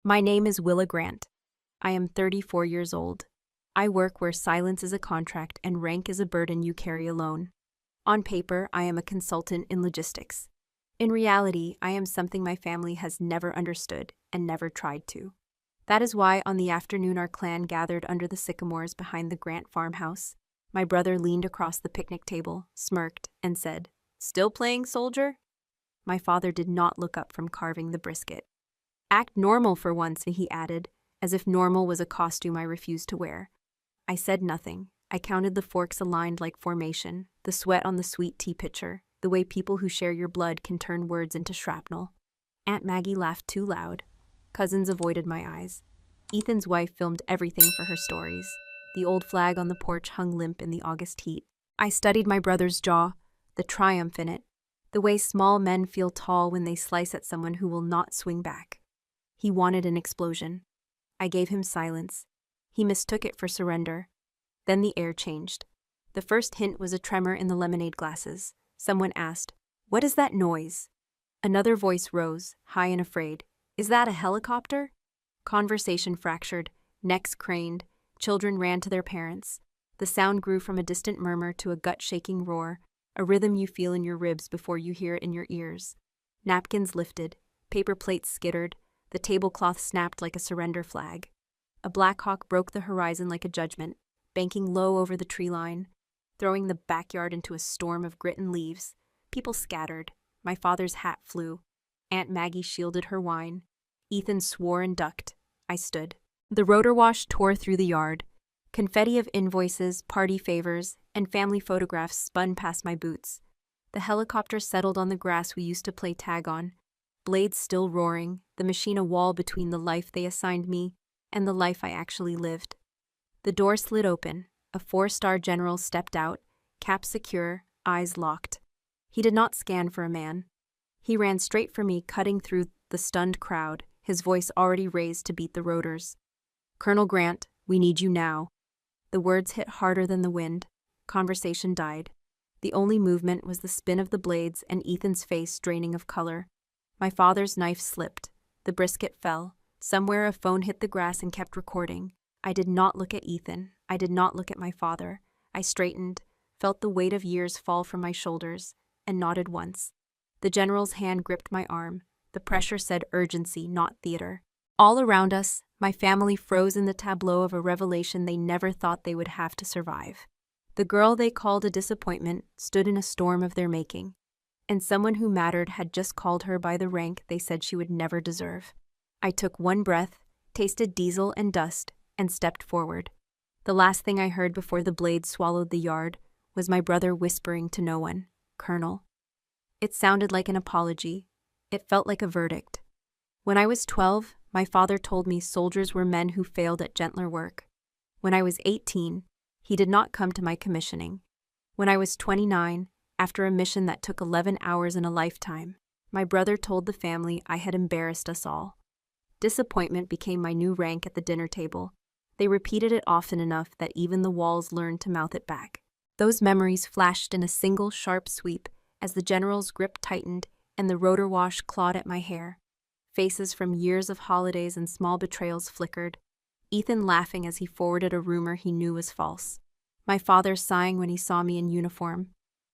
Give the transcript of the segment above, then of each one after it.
My name is Willa Grant. I am 34 years old. I work where silence is a contract and rank is a burden you carry alone. On paper, I am a consultant in logistics. In reality, I am something my family has never understood and never tried to. That is why on the afternoon our clan gathered under the sycamores behind the Grant farmhouse, my brother leaned across the picnic table, smirked, and said, "Still playing soldier?" My father did not look up from carving the brisket. "Act normal for once," he added, as if normal was a costume I refused to wear. I said nothing. I counted the forks aligned like formation, the sweat on the sweet tea pitcher, the way people who share your blood can turn words into shrapnel. Aunt Maggie laughed too loud. Cousins avoided my eyes. Ethan's wife filmed everything for her stories. The old flag on the porch hung limp in the August heat. I studied my brother's jaw, the triumph in it, the way small men feel tall when they slice at someone who will not swing back. He wanted an explosion. I gave him silence. He mistook it for surrender. Then the air changed. The first hint was a tremor in the lemonade glasses. Someone asked, "What is that noise?" Another voice rose, high and afraid. "Is that a helicopter?" Conversation fractured, necks craned, children ran to their parents. The sound grew from a distant murmur to a gut-shaking roar, a rhythm you feel in your ribs before you hear it in your ears. Napkins lifted, paper plates skittered, the tablecloth snapped like a surrender flag. A Black Hawk broke the horizon like a judgment, banking low over the tree line, throwing the backyard into a storm of grit and leaves. People scattered. My father's hat flew. Aunt Maggie shielded her wine. Ethan swore and ducked. I stood. The rotor wash tore through the yard. Confetti of invoices, party favors, and family photographs spun past my boots. The helicopter settled on the grass we used to play tag on, blades still roaring, the machine a wall between the life they assigned me and the life I actually lived. The door slid open. A 4-star general stepped out, cap secure, eyes locked. He did not scan for a man. He ran straight for me, cutting through the stunned crowd, his voice already raised to beat the rotors. "Colonel Grant, we need you now." The words hit harder than the wind. Conversation died. The only movement was the spin of the blades and Ethan's face draining of color. My father's knife slipped. The brisket fell. Somewhere a phone hit the grass and kept recording. I did not look at Ethan. I did not look at my father. I straightened, felt the weight of years fall from my shoulders, and nodded once. The general's hand gripped my arm. The pressure said urgency, not theater. All around us, my family froze in the tableau of a revelation they never thought they would have to survive. The girl they called a disappointment stood in a storm of their making, and someone who mattered had just called her by the rank they said she would never deserve. I took one breath, tasted diesel and dust, and stepped forward. The last thing I heard before the blade swallowed the yard was my brother whispering to no one, "Colonel." It sounded like an apology. It felt like a verdict. When I was 12, my father told me soldiers were men who failed at gentler work. When I was 18, he did not come to my commissioning. When I was 29, after a mission that took 11 hours in a lifetime, my brother told the family I had embarrassed us all. Disappointment became my new rank at the dinner table. They repeated it often enough that even the walls learned to mouth it back. Those memories flashed in a single sharp sweep as the general's grip tightened and the rotor wash clawed at my hair. Faces from years of holidays and small betrayals flickered. Ethan laughing as he forwarded a rumor he knew was false. My father sighing when he saw me in uniform.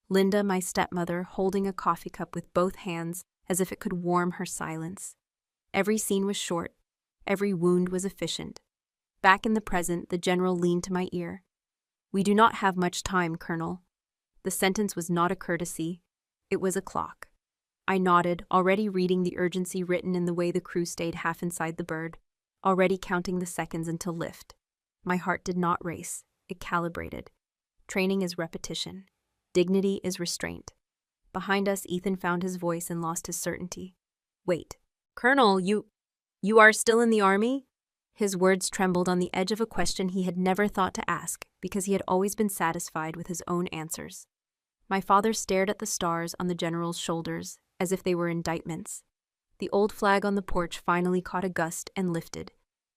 Linda, my stepmother, holding a coffee cup with both hands as if it could warm her silence. Every scene was short. Every wound was efficient. Back in the present, the general leaned to my ear. "We do not have much time, Colonel." The sentence was not a courtesy. It was a clock. I nodded, already reading the urgency written in the way the crew stayed half inside the bird, already counting the seconds until lift. My heart did not race. It calibrated. Training is repetition. Dignity is restraint. Behind us, Ethan found his voice and lost his certainty. "Wait. Colonel, you are still in the army?" His words trembled on the edge of a question he had never thought to ask because he had always been satisfied with his own answers. My father stared at the stars on the general's shoulders as if they were indictments. The old flag on the porch finally caught a gust and lifted,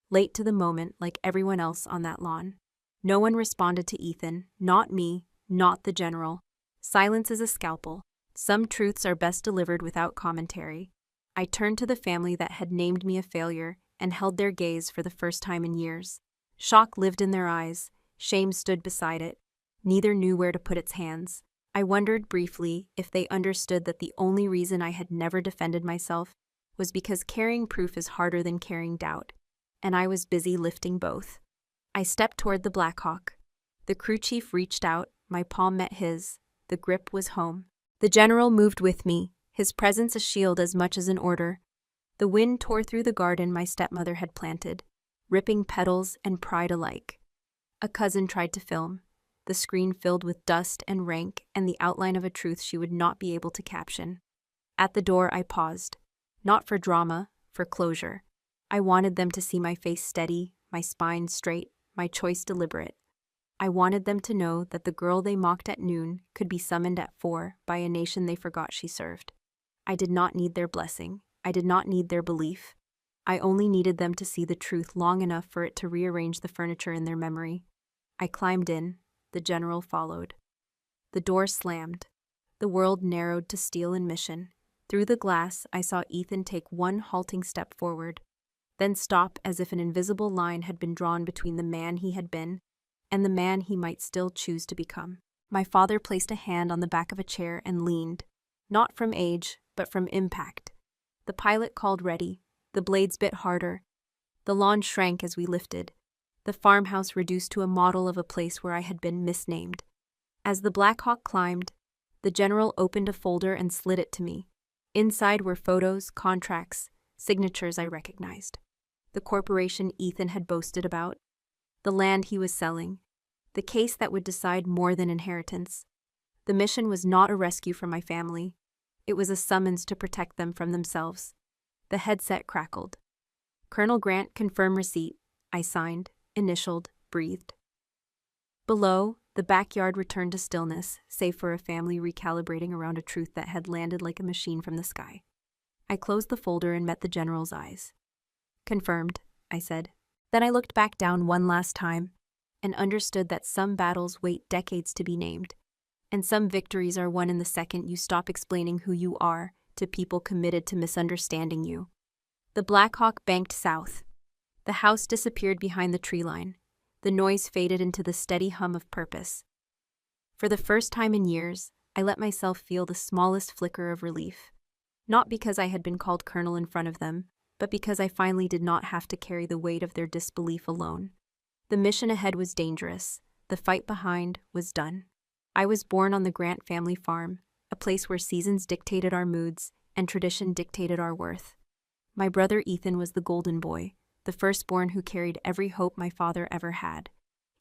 late to the moment like everyone else on that lawn. No one responded to Ethan, not me, not the general. Silence is a scalpel. Some truths are best delivered without commentary. I turned to the family that had named me a failure and held their gaze for the first time in years. Shock lived in their eyes, shame stood beside it. Neither knew where to put its hands. I wondered briefly if they understood that the only reason I had never defended myself was because carrying proof is harder than carrying doubt, and I was busy lifting both. I stepped toward the Black Hawk. The crew chief reached out, my palm met his. The grip was home. The general moved with me, his presence a shield as much as an order. The wind tore through the garden my stepmother had planted, ripping petals and pride alike. A cousin tried to film, the screen filled with dust and rank and the outline of a truth she would not be able to caption. At the door I paused, not for drama, for closure. I wanted them to see my face steady, my spine straight, my choice deliberate. I wanted them to know that the girl they mocked at noon could be summoned at 4 by a nation they forgot she served. I did not need their blessing. I did not need their belief. I only needed them to see the truth long enough for it to rearrange the furniture in their memory. I climbed in. The general followed. The door slammed. The world narrowed to steel and mission. Through the glass, I saw Ethan take one halting step forward, then stop as if an invisible line had been drawn between the man he had been and the man he might still choose to become. My father placed a hand on the back of a chair and leaned, not from age, but from impact. The pilot called ready. The blades bit harder. The lawn shrank as we lifted. The farmhouse reduced to a model of a place where I had been misnamed. As the Black Hawk climbed, the general opened a folder and slid it to me. Inside were photos, contracts, signatures I recognized. The corporation Ethan had boasted about, the land he was selling, the case that would decide more than inheritance. The mission was not a rescue from my family. It was a summons to protect them from themselves. The headset crackled. Colonel Grant, confirm receipt. I signed, initialed, breathed. Below, the backyard returned to stillness, save for a family recalibrating around a truth that had landed like a machine from the sky. I closed the folder and met the general's eyes. Confirmed, I said. Then I looked back down one last time and understood that some battles wait decades to be named, and some victories are won in the second you stop explaining who you are to people committed to misunderstanding you. The Black Hawk banked south. The house disappeared behind the tree line. The noise faded into the steady hum of purpose. For the first time in years, I let myself feel the smallest flicker of relief. Not because I had been called colonel in front of them, but because I finally did not have to carry the weight of their disbelief alone. The mission ahead was dangerous. The fight behind was done. I was born on the Grant family farm, a place where seasons dictated our moods and tradition dictated our worth. My brother Ethan was the golden boy, the firstborn who carried every hope my father ever had.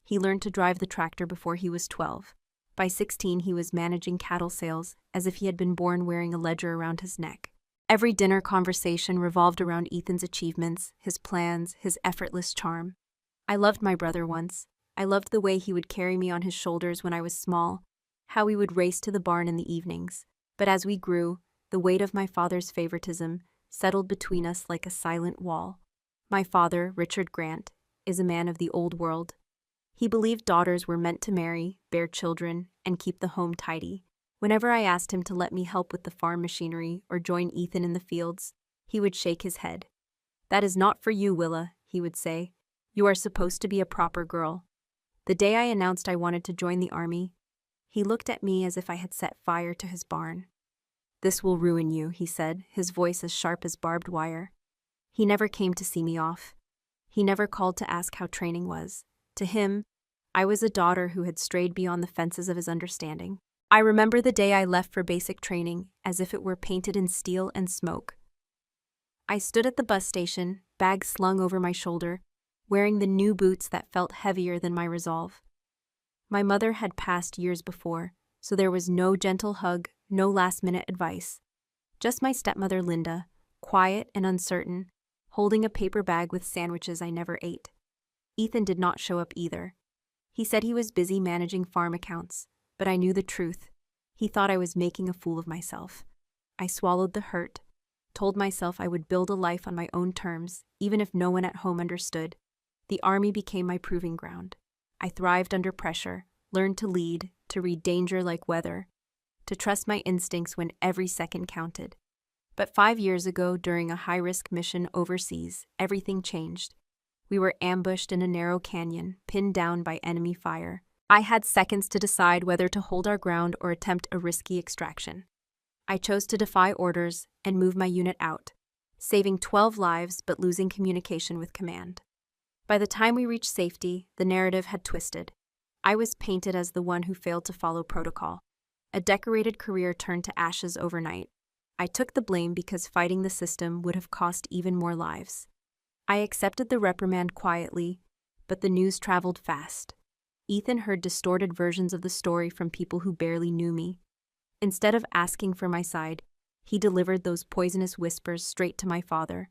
He learned to drive the tractor before he was 12. By 16, he was managing cattle sales as if he had been born wearing a ledger around his neck. Every dinner conversation revolved around Ethan's achievements, his plans, his effortless charm. I loved my brother once. I loved the way he would carry me on his shoulders when I was small, how we would race to the barn in the evenings. But as we grew, the weight of my father's favoritism settled between us like a silent wall. My father, Richard Grant, is a man of the old world. He believed daughters were meant to marry, bear children, and keep the home tidy. Whenever I asked him to let me help with the farm machinery or join Ethan in the fields, he would shake his head. "That is not for you, Willa," he would say. "You are supposed to be a proper girl." The day I announced I wanted to join the army, he looked at me as if I had set fire to his barn. "This will ruin you," he said, his voice as sharp as barbed wire. He never came to see me off. He never called to ask how training was. To him, I was a daughter who had strayed beyond the fences of his understanding. I remember the day I left for basic training as if it were painted in steel and smoke. I stood at the bus station, bag slung over my shoulder, wearing the new boots that felt heavier than my resolve. My mother had passed years before, so there was no gentle hug, no last-minute advice. Just my stepmother Linda, quiet and uncertain, holding a paper bag with sandwiches I never ate. Ethan did not show up either. He said he was busy managing farm accounts, but I knew the truth. He thought I was making a fool of myself. I swallowed the hurt, told myself I would build a life on my own terms, even if no one at home understood. The army became my proving ground. I thrived under pressure, learned to lead, to read danger like weather, to trust my instincts when every second counted. But 5 years ago, during a high-risk mission overseas, everything changed. We were ambushed in a narrow canyon, pinned down by enemy fire. I had seconds to decide whether to hold our ground or attempt a risky extraction. I chose to defy orders and move my unit out, saving 12 lives but losing communication with command. By the time we reached safety, the narrative had twisted. I was painted as the one who failed to follow protocol. A decorated career turned to ashes overnight. I took the blame because fighting the system would have cost even more lives. I accepted the reprimand quietly, but the news traveled fast. Ethan heard distorted versions of the story from people who barely knew me. Instead of asking for my side, he delivered those poisonous whispers straight to my father.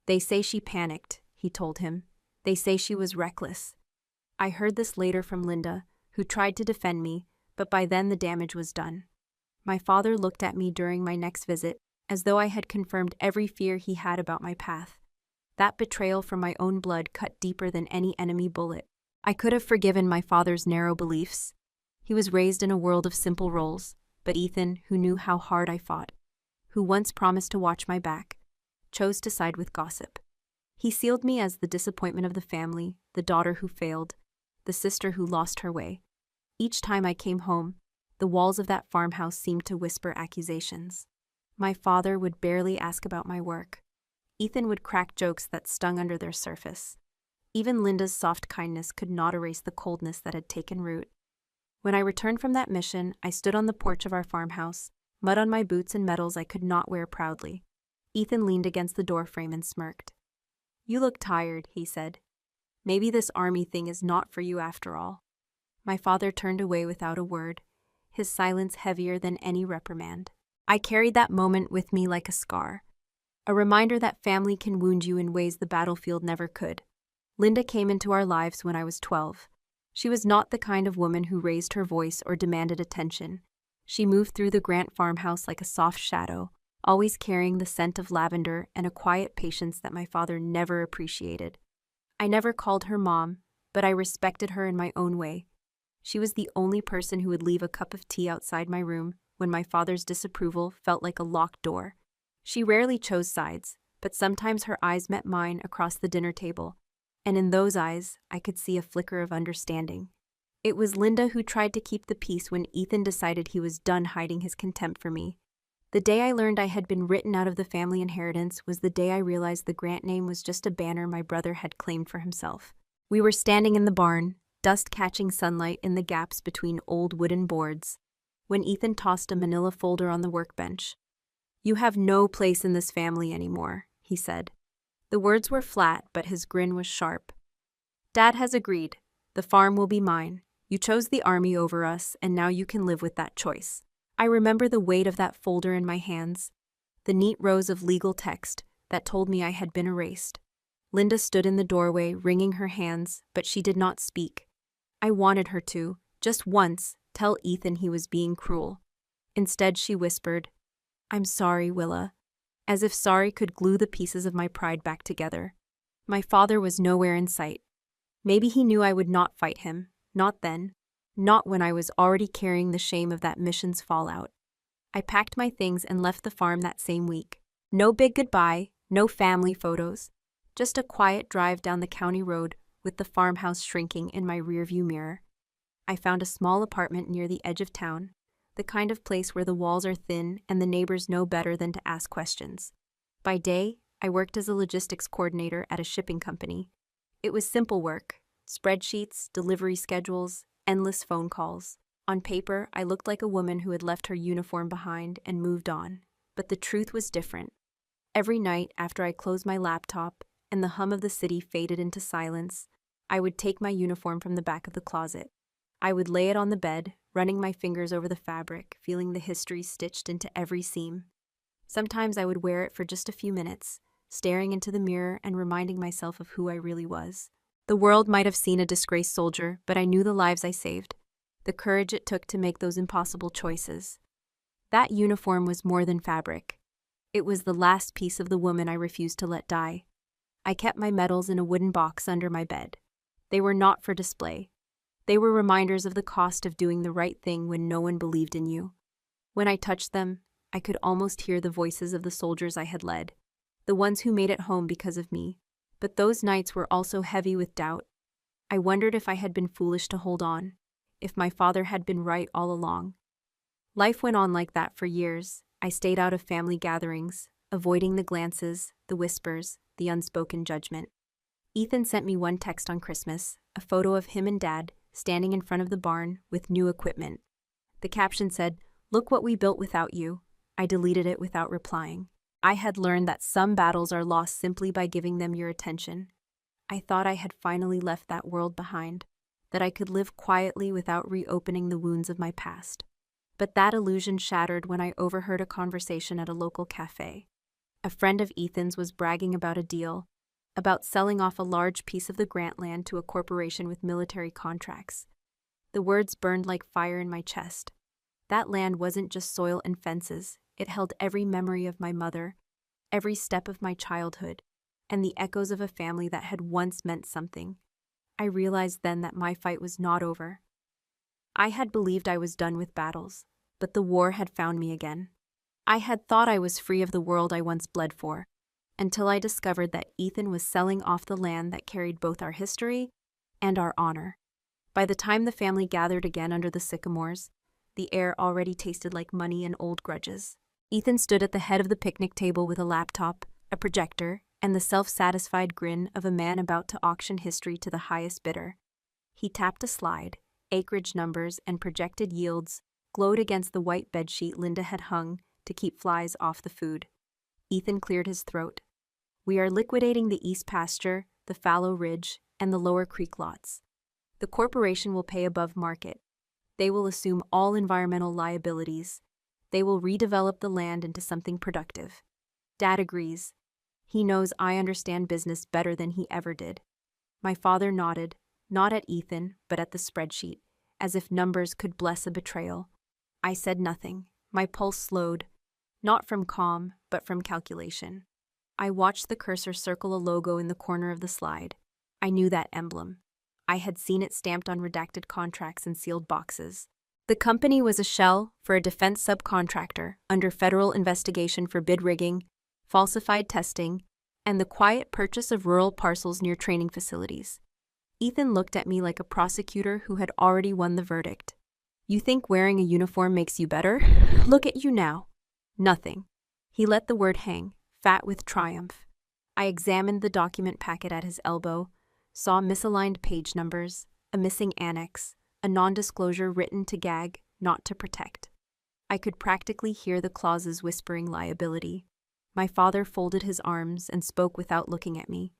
"They say she panicked," he told him. "They say she was reckless." I heard this later from Linda, who tried to defend me, but by then the damage was done. My father looked at me during my next visit, as though I had confirmed every fear he had about my path. That betrayal from my own blood cut deeper than any enemy bullet. I could have forgiven my father's narrow beliefs. He was raised in a world of simple roles, but Ethan, who knew how hard I fought, who once promised to watch my back, chose to side with gossip. He sealed me as the disappointment of the family, the daughter who failed, the sister who lost her way. Each time I came home, the walls of that farmhouse seemed to whisper accusations. My father would barely ask about my work. Ethan would crack jokes that stung under their surface. Even Linda's soft kindness could not erase the coldness that had taken root. When I returned from that mission, I stood on the porch of our farmhouse, mud on my boots and medals I could not wear proudly. Ethan leaned against the doorframe and smirked. "You look tired," he said. "Maybe this army thing is not for you after all." My father turned away without a word, his silence heavier than any reprimand. I carried that moment with me like a scar, a reminder that family can wound you in ways the battlefield never could. Linda came into our lives when I was 12. She was not the kind of woman who raised her voice or demanded attention. She moved through the Grant farmhouse like a soft shadow, always carrying the scent of lavender and a quiet patience that my father never appreciated. I never called her mom, but I respected her in my own way. She was the only person who would leave a cup of tea outside my room when my father's disapproval felt like a locked door. She rarely chose sides, but sometimes her eyes met mine across the dinner table, and in those eyes I could see a flicker of understanding. It was Linda who tried to keep the peace when Ethan decided he was done hiding his contempt for me. The day I learned I had been written out of the family inheritance was the day I realized the Grant name was just a banner my brother had claimed for himself. We were standing in the barn, dust catching sunlight in the gaps between old wooden boards, when Ethan tossed a manila folder on the workbench. "You have no place in this family anymore," he said. The words were flat, but his grin was sharp. "Dad has agreed. The farm will be mine. You chose the army over us, and now you can live with that choice." I remember the weight of that folder in my hands, the neat rows of legal text that told me I had been erased. Linda stood in the doorway, wringing her hands, but she did not speak. I wanted her to, just once, tell Ethan he was being cruel. Instead, she whispered, "I'm sorry, Willa," as if sorry could glue the pieces of my pride back together. My father was nowhere in sight. Maybe he knew I would not fight him, not then, not when I was already carrying the shame of that mission's fallout. I packed my things and left the farm that same week. No big goodbye, no family photos, just a quiet drive down the county road with the farmhouse shrinking in my rearview mirror. I found a small apartment near the edge of town, the kind of place where the walls are thin and the neighbors know better than to ask questions. By day, I worked as a logistics coordinator at a shipping company. It was simple work: spreadsheets, delivery schedules, endless phone calls. On paper, I looked like a woman who had left her uniform behind and moved on, but the truth was different. Every night after I closed my laptop and the hum of the city faded into silence, I would take my uniform from the back of the closet. I would lay it on the bed, running my fingers over the fabric, feeling the history stitched into every seam. Sometimes I would wear it for just a few minutes, staring into the mirror and reminding myself of who I really was. The world might have seen a disgraced soldier, but I knew the lives I saved, the courage it took to make those impossible choices. That uniform was more than fabric. It was the last piece of the woman I refused to let die. I kept my medals in a wooden box under my bed. They were not for display. They were reminders of the cost of doing the right thing when no one believed in you. When I touched them, I could almost hear the voices of the soldiers I had led, the ones who made it home because of me. But those nights were also heavy with doubt. I wondered if I had been foolish to hold on, if my father had been right all along. Life went on like that for years. I stayed out of family gatherings, avoiding the glances, the whispers, the unspoken judgment. Ethan sent me one text on Christmas, a photo of him and Dad standing in front of the barn with new equipment. The caption said, "Look what we built without you." I deleted it without replying. I had learned that some battles are lost simply by giving them your attention. I thought I had finally left that world behind, that I could live quietly without reopening the wounds of my past. But that illusion shattered when I overheard a conversation at a local cafe. A friend of Ethan's was bragging about a deal, about selling off a large piece of the Grant land to a corporation with military contracts. The words burned like fire in my chest. That land wasn't just soil and fences, it held every memory of my mother, every step of my childhood, and the echoes of a family that had once meant something. I realized then that my fight was not over. I had believed I was done with battles, but the war had found me again. I had thought I was free of the world I once bled for, until I discovered that Ethan was selling off the land that carried both our history and our honor. By the time the family gathered again under the sycamores, the air already tasted like money and old grudges. Ethan stood at the head of the picnic table with a laptop, a projector, and the self-satisfied grin of a man about to auction history to the highest bidder. He tapped a slide, acreage numbers and projected yields glowed against the white bedsheet Linda had hung to keep flies off the food. Ethan cleared his throat. "We are liquidating the East Pasture, the Fallow Ridge, and the Lower Creek lots. The corporation will pay above market. They will assume all environmental liabilities. They will redevelop the land into something productive." Dad agrees. He knows I understand business better than he ever did. My father nodded, not at Ethan, but at the spreadsheet, as if numbers could bless a betrayal. I said nothing. My pulse slowed, not from calm, but from calculation. I watched the cursor circle a logo in the corner of the slide. I knew that emblem. I had seen it stamped on redacted contracts and sealed boxes. The company was a shell for a defense subcontractor under federal investigation for bid rigging, falsified testing, and the quiet purchase of rural parcels near training facilities. Ethan looked at me like a prosecutor who had already won the verdict. "You think wearing a uniform makes you better? Look at you now." Nothing. He let the word hang, fat with triumph. I examined the document packet at his elbow, saw misaligned page numbers, a missing annex, a non-disclosure written to gag, not to protect. I could practically hear the clauses whispering liability. My father folded his arms and spoke without looking at me.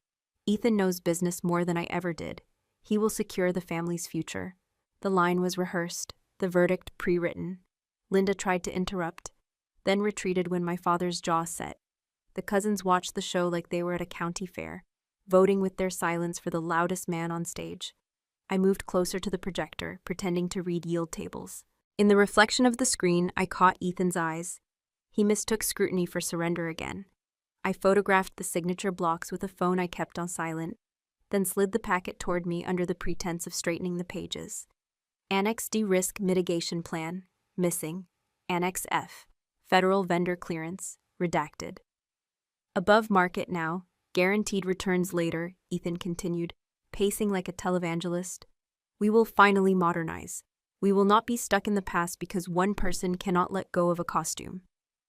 "Ethan knows business more than I ever did. He will secure the family's future." The line was rehearsed, the verdict pre-written. Linda tried to interrupt, then retreated when my father's jaw set. The cousins watched the show like they were at a county fair, voting with their silence for the loudest man on stage. I moved closer to the projector, pretending to read yield tables. In the reflection of the screen, I caught Ethan's eyes. He mistook scrutiny for surrender again. I photographed the signature blocks with a phone I kept on silent, then slid the packet toward me under the pretense of straightening the pages. Annex D Risk Mitigation Plan, missing. Annex F, Federal Vendor Clearance, redacted. "Above market now, guaranteed returns later," Ethan continued, pacing like a televangelist. "We will finally modernize. We will not be stuck in the past because one person cannot let go of a costume."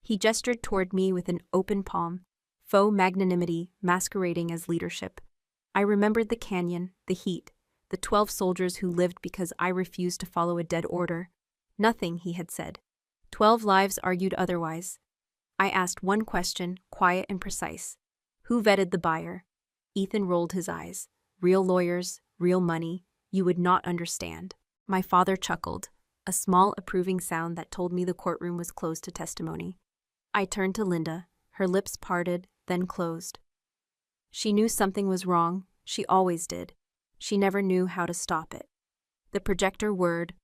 He gestured toward me with an open palm, faux magnanimity masquerading as leadership. I remembered the canyon, the heat, the 12 soldiers who lived because I refused to follow a dead order. "Nothing," he had said. 12 lives argued otherwise. I asked one question, quiet and precise. "Who vetted the buyer?" Ethan rolled his eyes. "Real lawyers, real money. You would not understand." My father chuckled, a small approving sound that told me the courtroom was closed to testimony. I turned to Linda, her lips parted, then closed. She knew something was wrong. She always did. She never knew how to stop it. The projector whirred.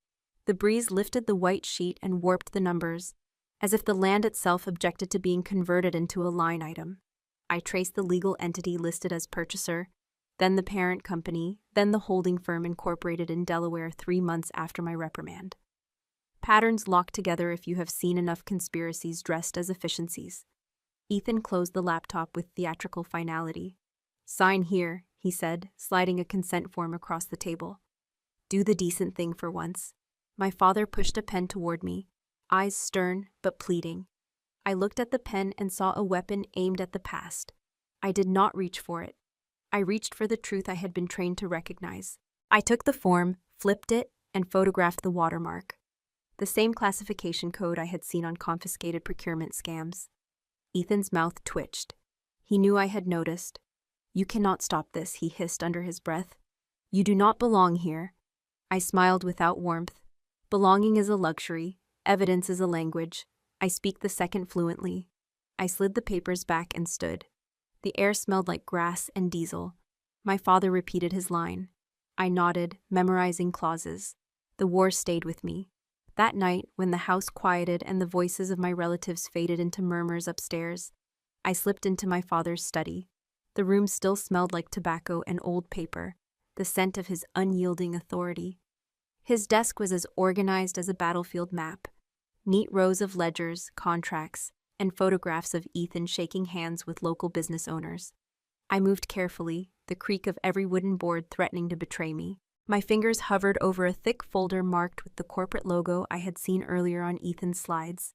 The breeze lifted the white sheet and warped the numbers, as if the land itself objected to being converted into a line item. I traced the legal entity listed as purchaser, then the parent company, then the holding firm incorporated in Delaware 3 months after my reprimand. Patterns lock together if you have seen enough conspiracies dressed as efficiencies. Ethan closed the laptop with theatrical finality. Sign here, he said, sliding a consent form across the table. Do the decent thing for once. My father pushed a pen toward me, eyes stern but pleading. I looked at the pen and saw a weapon aimed at the past. I did not reach for it. I reached for the truth I had been trained to recognize. I took the form, flipped it, and photographed the watermark. The same classification code I had seen on confiscated procurement scams. Ethan's mouth twitched. He knew I had noticed. You cannot stop this, he hissed under his breath. You do not belong here. I smiled without warmth. Belonging is a luxury. Evidence is a language. I speak the second fluently. I slid the papers back and stood. The air smelled like grass and diesel. My father repeated his line. I nodded, memorizing clauses. The war stayed with me. That night, when the house quieted and the voices of my relatives faded into murmurs upstairs, I slipped into my father's study. The room still smelled like tobacco and old paper, the scent of his unyielding authority. His desk was as organized as a battlefield map. Neat rows of ledgers, contracts, and photographs of Ethan shaking hands with local business owners. I moved carefully, the creak of every wooden board threatening to betray me. My fingers hovered over a thick folder marked with the corporate logo I had seen earlier on Ethan's slides.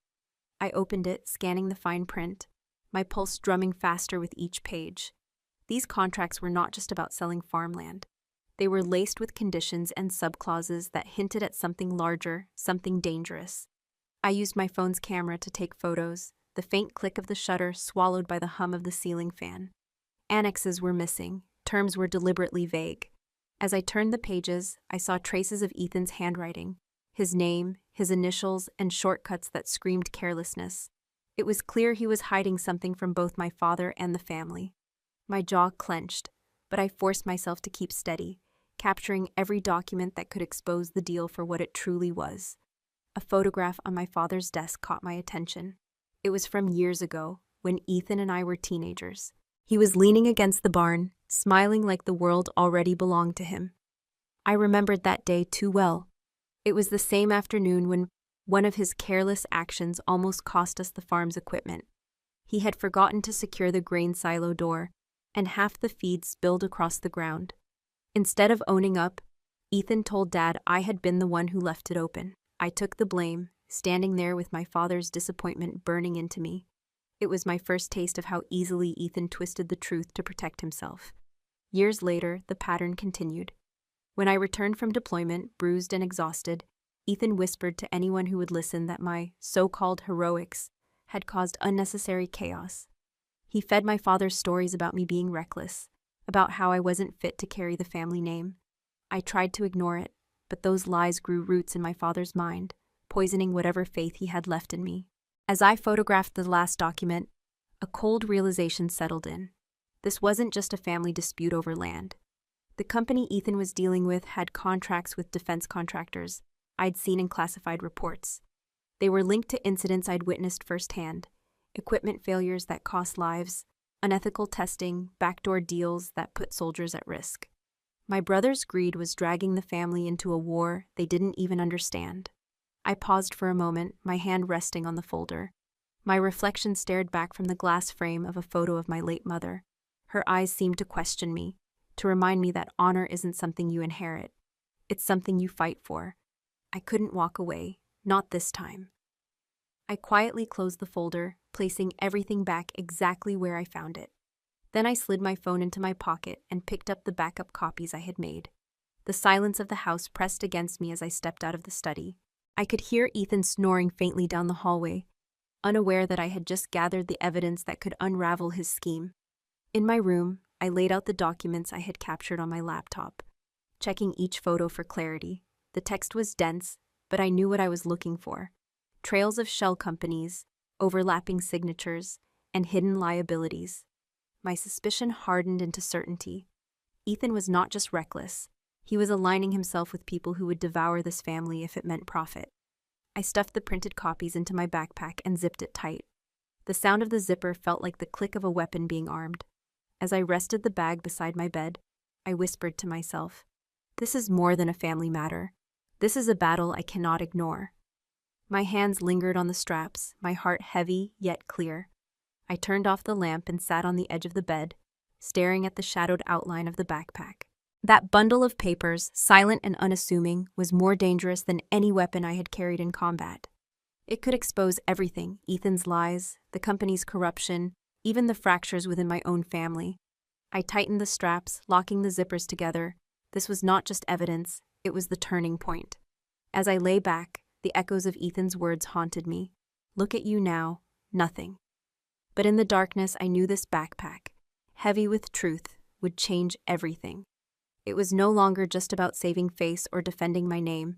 I opened it, scanning the fine print, my pulse drumming faster with each page. These contracts were not just about selling farmland. They were laced with conditions and subclauses that hinted at something larger, something dangerous. I used my phone's camera to take photos, the faint click of the shutter swallowed by the hum of the ceiling fan. Annexes were missing, terms were deliberately vague. As I turned the pages, I saw traces of Ethan's handwriting, his name, his initials, and shortcuts that screamed carelessness. It was clear he was hiding something from both my father and the family. My jaw clenched, but I forced myself to keep steady, capturing every document that could expose the deal for what it truly was. A photograph on my father's desk caught my attention. It was from years ago, when Ethan and I were teenagers. He was leaning against the barn, smiling like the world already belonged to him. I remembered that day too well. It was the same afternoon when one of his careless actions almost cost us the farm's equipment. He had forgotten to secure the grain silo door, and half the feed spilled across the ground. Instead of owning up, Ethan told Dad I had been the one who left it open. I took the blame, standing there with my father's disappointment burning into me. It was my first taste of how easily Ethan twisted the truth to protect himself. Years later, the pattern continued. When I returned from deployment, bruised and exhausted, Ethan whispered to anyone who would listen that my so-called heroics had caused unnecessary chaos. He fed my father's stories about me being reckless, about how I wasn't fit to carry the family name. I tried to ignore it, but those lies grew roots in my father's mind, poisoning whatever faith he had left in me. As I photographed the last document, a cold realization settled in. This wasn't just a family dispute over land. The company Ethan was dealing with had contracts with defense contractors I'd seen in classified reports. They were linked to incidents I'd witnessed firsthand, equipment failures that cost lives, unethical testing, backdoor deals that put soldiers at risk. My brother's greed was dragging the family into a war they didn't even understand. I paused for a moment, my hand resting on the folder. My reflection stared back from the glass frame of a photo of my late mother. Her eyes seemed to question me, to remind me that honor isn't something you inherit. It's something you fight for. I couldn't walk away, not this time. I quietly closed the folder, placing everything back exactly where I found it. Then I slid my phone into my pocket and picked up the backup copies I had made. The silence of the house pressed against me as I stepped out of the study. I could hear Ethan snoring faintly down the hallway, unaware that I had just gathered the evidence that could unravel his scheme. In my room, I laid out the documents I had captured on my laptop, checking each photo for clarity. The text was dense, but I knew what I was looking for. Trails of shell companies, overlapping signatures, and hidden liabilities. My suspicion hardened into certainty. Ethan was not just reckless. He was aligning himself with people who would devour this family if it meant profit. I stuffed the printed copies into my backpack and zipped it tight. The sound of the zipper felt like the click of a weapon being armed. As I rested the bag beside my bed, I whispered to myself, "This is more than a family matter. This is a battle I cannot ignore." My hands lingered on the straps, my heart heavy yet clear. I turned off the lamp and sat on the edge of the bed, staring at the shadowed outline of the backpack. That bundle of papers, silent and unassuming, was more dangerous than any weapon I had carried in combat. It could expose everything: Ethan's lies, the company's corruption, even the fractures within my own family. I tightened the straps, locking the zippers together. This was not just evidence, it was the turning point. As I lay back, the echoes of Ethan's words haunted me. Look at you now, nothing. But in the darkness, I knew this backpack, heavy with truth, would change everything. It was no longer just about saving face or defending my name.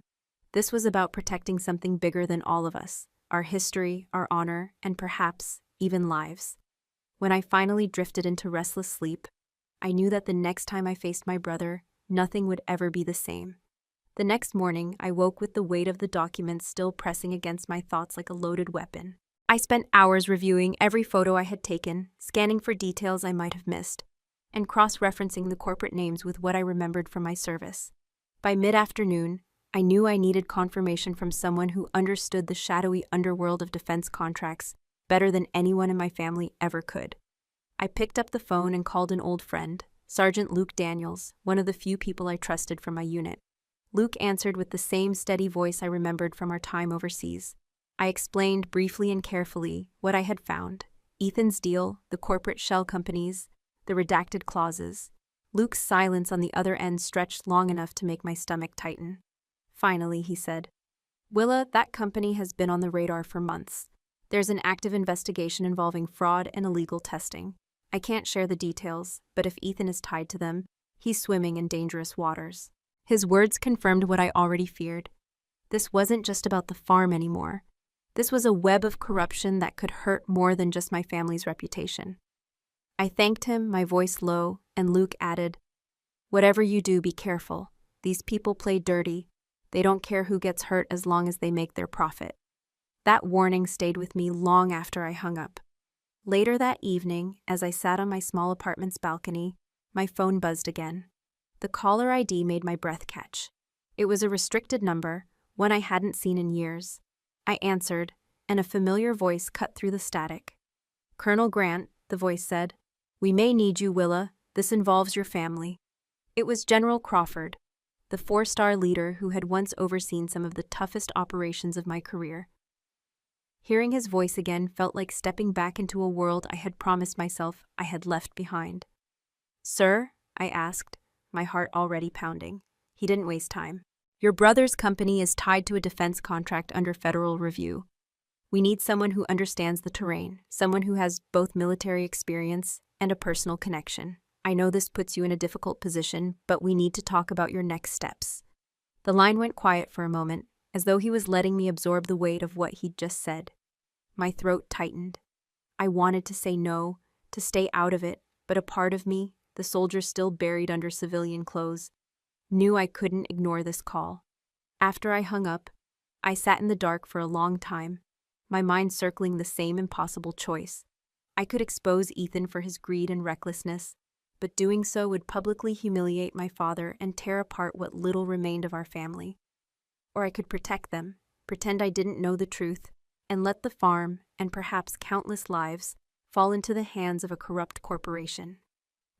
This was about protecting something bigger than all of us: our history, our honor, and perhaps even lives. When I finally drifted into restless sleep, I knew that the next time I faced my brother, nothing would ever be the same. The next morning, I woke with the weight of the documents still pressing against my thoughts like a loaded weapon. I spent hours reviewing every photo I had taken, scanning for details I might have missed, and cross-referencing the corporate names with what I remembered from my service. By mid-afternoon, I knew I needed confirmation from someone who understood the shadowy underworld of defense contracts better than anyone in my family ever could. I picked up the phone and called an old friend, Sergeant Luke Daniels, one of the few people I trusted from my unit. Luke answered with the same steady voice I remembered from our time overseas. I explained briefly and carefully what I had found: Ethan's deal, the corporate shell companies, the redacted clauses. Luke's silence on the other end stretched long enough to make my stomach tighten. Finally, he said, "Willa, that company has been on the radar for months. There's an active investigation involving fraud and illegal testing. I can't share the details, but if Ethan is tied to them, he's swimming in dangerous waters." His words confirmed what I already feared. This wasn't just about the farm anymore. This was a web of corruption that could hurt more than just my family's reputation. I thanked him, my voice low, and Luke added, "Whatever you do, be careful. These people play dirty. They don't care who gets hurt as long as they make their profit." That warning stayed with me long after I hung up. Later that evening, as I sat on my small apartment's balcony, my phone buzzed again. The caller ID made my breath catch. It was a restricted number, one I hadn't seen in years. I answered, and a familiar voice cut through the static. "Colonel Grant," the voice said. "We may need you, Willa. This involves your family." It was General Crawford, the 4-star leader who had once overseen some of the toughest operations of my career. Hearing his voice again felt like stepping back into a world I had promised myself I had left behind. "Sir?" I asked, my heart already pounding. He didn't waste time. "Your brother's company is tied to a defense contract under federal review. We need someone who understands the terrain, someone who has both military experience and a personal connection. I know this puts you in a difficult position, but we need to talk about your next steps." The line went quiet for a moment, as though he was letting me absorb the weight of what he'd just said. My throat tightened. I wanted to say no, to stay out of it, but a part of me, the soldier still buried under civilian clothes, knew I couldn't ignore this call. After I hung up, I sat in the dark for a long time, my mind circling the same impossible choice. I could expose Ethan for his greed and recklessness, but doing so would publicly humiliate my father and tear apart what little remained of our family. Or I could protect them, pretend I didn't know the truth, and let the farm, and perhaps countless lives, fall into the hands of a corrupt corporation.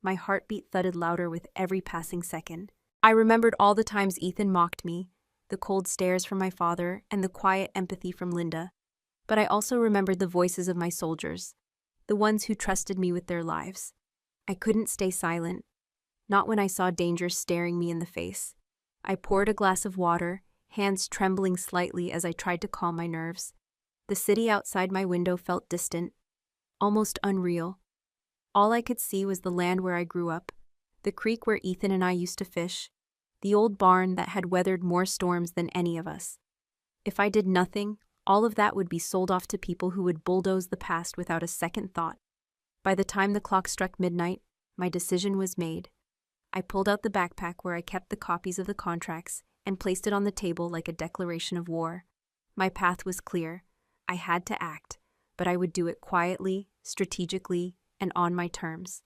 My heartbeat thudded louder with every passing second. I remembered all the times Ethan mocked me, the cold stares from my father, and the quiet empathy from Linda. But I also remembered the voices of my soldiers, the ones who trusted me with their lives. I couldn't stay silent, not when I saw danger staring me in the face. I poured a glass of water, hands trembling slightly as I tried to calm my nerves. The city outside my window felt distant, almost unreal. All I could see was the land where I grew up, the creek where Ethan and I used to fish, the old barn that had weathered more storms than any of us. If I did nothing, all of that would be sold off to people who would bulldoze the past without a second thought. By the time the clock struck midnight, my decision was made. I pulled out the backpack where I kept the copies of the contracts and placed it on the table like a declaration of war. My path was clear. I had to act, but I would do it quietly, strategically, and on my terms.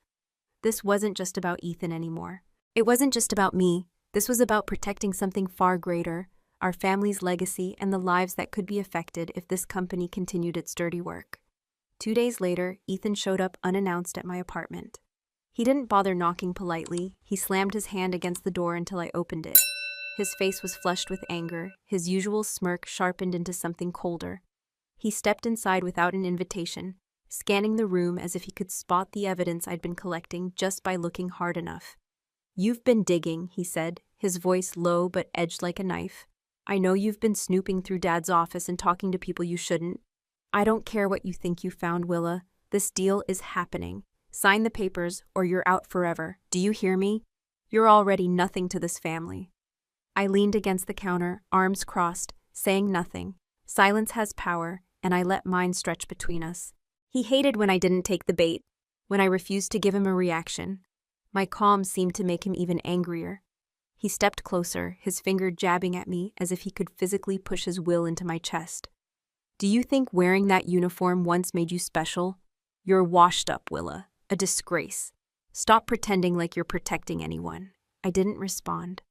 This wasn't just about Ethan anymore. It wasn't just about me. This was about protecting something far greater, our family's legacy, and the lives that could be affected if this company continued its dirty work. 2 days later, Ethan showed up unannounced at my apartment. He didn't bother knocking politely. He slammed his hand against the door until I opened it. His face was flushed with anger, his usual smirk sharpened into something colder. He stepped inside without an invitation, scanning the room as if he could spot the evidence I'd been collecting just by looking hard enough. "You've been digging," he said, his voice low but edged like a knife. "I know you've been snooping through Dad's office and talking to people you shouldn't. I don't care what you think you found, Willa. This deal is happening. Sign the papers or you're out forever. Do you hear me? You're already nothing to this family." I leaned against the counter, arms crossed, saying nothing. Silence has power, and I let mine stretch between us. He hated when I didn't take the bait, when I refused to give him a reaction. My calm seemed to make him even angrier. He stepped closer, his finger jabbing at me as if he could physically push his will into my chest. "Do you think wearing that uniform once made you special? You're washed up, Willa. A disgrace. Stop pretending like you're protecting anyone." I didn't respond.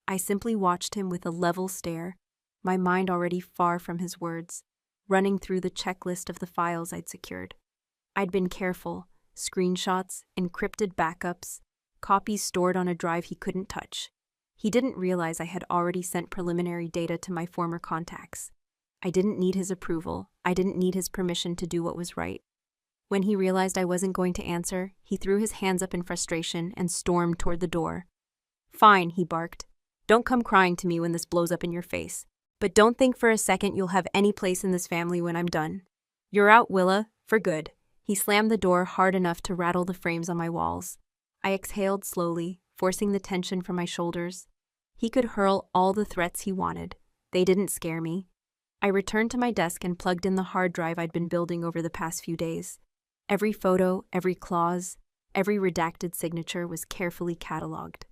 I simply watched him with a level stare, my mind already far from his words, running through the checklist of the files I'd secured. I'd been careful: screenshots, encrypted backups, copies stored on a drive he couldn't touch. He didn't realize I had already sent preliminary data to my former contacts. I didn't need his approval. I didn't need his permission to do what was right. When he realized I wasn't going to answer, he threw his hands up in frustration and stormed toward the door. "Fine," he barked. "Don't come crying to me when this blows up in your face. But don't think for a second you'll have any place in this family when I'm done. You're out, Willa, for good." He slammed the door hard enough to rattle the frames on my walls. I exhaled slowly, forcing the tension from my shoulders. He could hurl all the threats he wanted. They didn't scare me. I returned to my desk and plugged in the hard drive I'd been building over the past few days. Every photo, every clause, every redacted signature was carefully cataloged.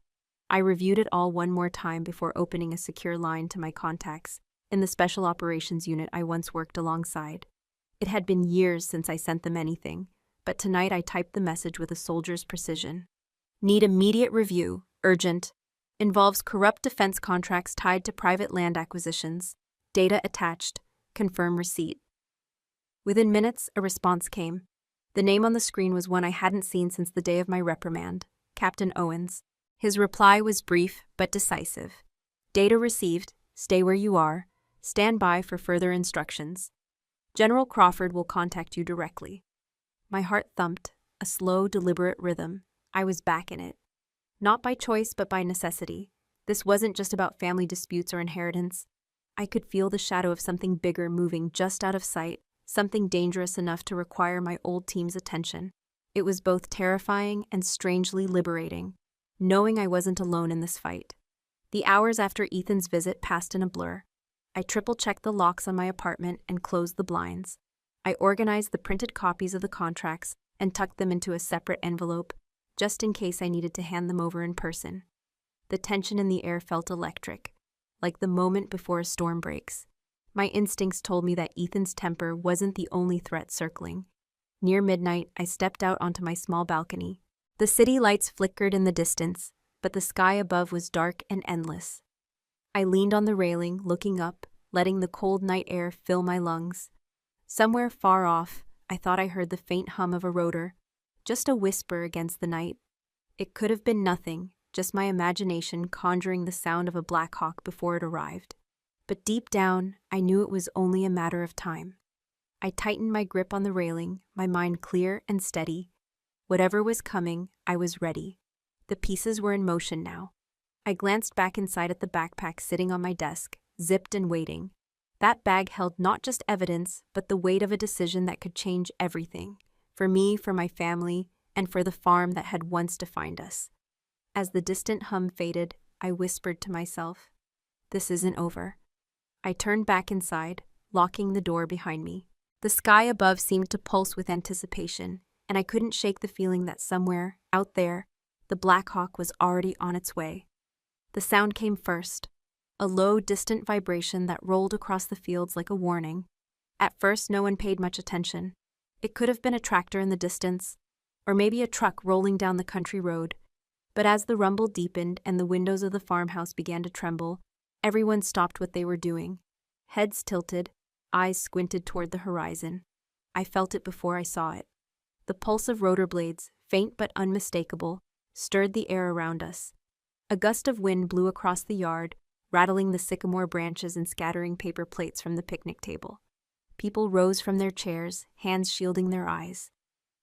I reviewed it all one more time before opening a secure line to my contacts in the Special Operations Unit I once worked alongside. It had been years since I sent them anything, but tonight I typed the message with a soldier's precision. "Need immediate review. Urgent. Involves corrupt defense contracts tied to private land acquisitions. Data attached. Confirm receipt." Within minutes, a response came. The name on the screen was one I hadn't seen since the day of my reprimand: Captain Owens. His reply was brief but decisive. "Data received. Stay where you are. Stand by for further instructions. General Crawford will contact you directly." My heart thumped, a slow, deliberate rhythm. I was back in it. Not by choice, but by necessity. This wasn't just about family disputes or inheritance. I could feel the shadow of something bigger moving just out of sight, something dangerous enough to require my old team's attention. It was both terrifying and strangely liberating, knowing I wasn't alone in this fight. The hours after Ethan's visit passed in a blur. I triple-checked the locks on my apartment and closed the blinds. I organized the printed copies of the contracts and tucked them into a separate envelope, just in case I needed to hand them over in person. The tension in the air felt electric, like the moment before a storm breaks. My instincts told me that Ethan's temper wasn't the only threat circling. Near midnight, I stepped out onto my small balcony. The city lights flickered in the distance, but the sky above was dark and endless. I leaned on the railing, looking up, letting the cold night air fill my lungs. Somewhere far off, I thought I heard the faint hum of a rotor, just a whisper against the night. It could have been nothing, just my imagination conjuring the sound of a Black Hawk before it arrived. But deep down, I knew it was only a matter of time. I tightened my grip on the railing, my mind clear and steady. Whatever was coming, I was ready. The pieces were in motion now. I glanced back inside at the backpack sitting on my desk, zipped and waiting. That bag held not just evidence, but the weight of a decision that could change everything. For me, for my family, and for the farm that had once defined us. As the distant hum faded, I whispered to myself, "This isn't over." I turned back inside, locking the door behind me. The sky above seemed to pulse with anticipation, and I couldn't shake the feeling that somewhere, out there, the Black Hawk was already on its way. The sound came first, a low, distant vibration that rolled across the fields like a warning. At first, no one paid much attention. It could have been a tractor in the distance, or maybe a truck rolling down the country road. But as the rumble deepened and the windows of the farmhouse began to tremble, Everyone stopped what they were doing. Heads tilted, eyes squinted toward the horizon. I felt it before I saw it. The pulse of rotor blades, faint but unmistakable, stirred the air around us. A gust of wind blew across the yard, rattling the sycamore branches and scattering paper plates from the picnic table. People rose from their chairs, hands shielding their eyes.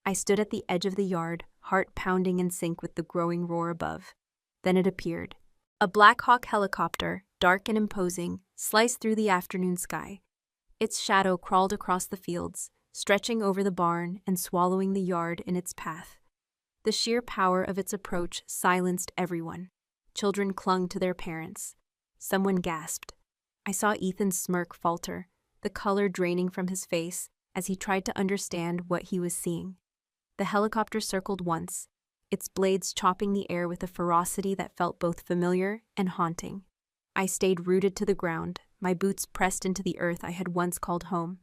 I stood at the edge of the yard, heart pounding in sync with the growing roar above. Then it appeared. A Black Hawk helicopter, dark and imposing, sliced through the afternoon sky. Its shadow crawled across the fields, stretching over the barn and swallowing the yard in its path. The sheer power of its approach silenced everyone. Children clung to their parents. Someone gasped. I saw Ethan's smirk falter, the color draining from his face as he tried to understand what he was seeing. The helicopter circled once, its blades chopping the air with a ferocity that felt both familiar and haunting. I stayed rooted to the ground, my boots pressed into the earth I had once called home.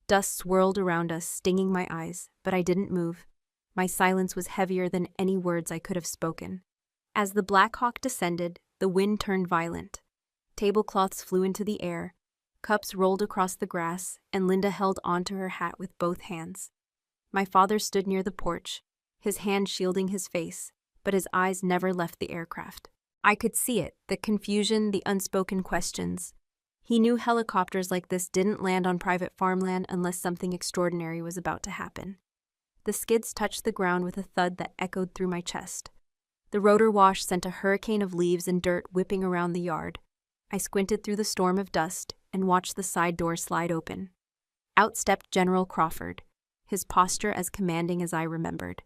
Dust swirled around us, stinging my eyes, but I didn't move. My silence was heavier than any words I could have spoken. As the Black Hawk descended, the wind turned violent. Tablecloths flew into the air, cups rolled across the grass, and Linda held onto her hat with both hands. My father stood near the porch, his hand shielding his face, but his eyes never left the aircraft. I could see it, the confusion, the unspoken questions. He knew helicopters like this didn't land on private farmland unless something extraordinary was about to happen. The skids touched the ground with a thud that echoed through my chest. The rotor wash sent a hurricane of leaves and dirt whipping around the yard. I squinted through the storm of dust and watched the side door slide open. Out stepped General Crawford, his posture as commanding as I remembered.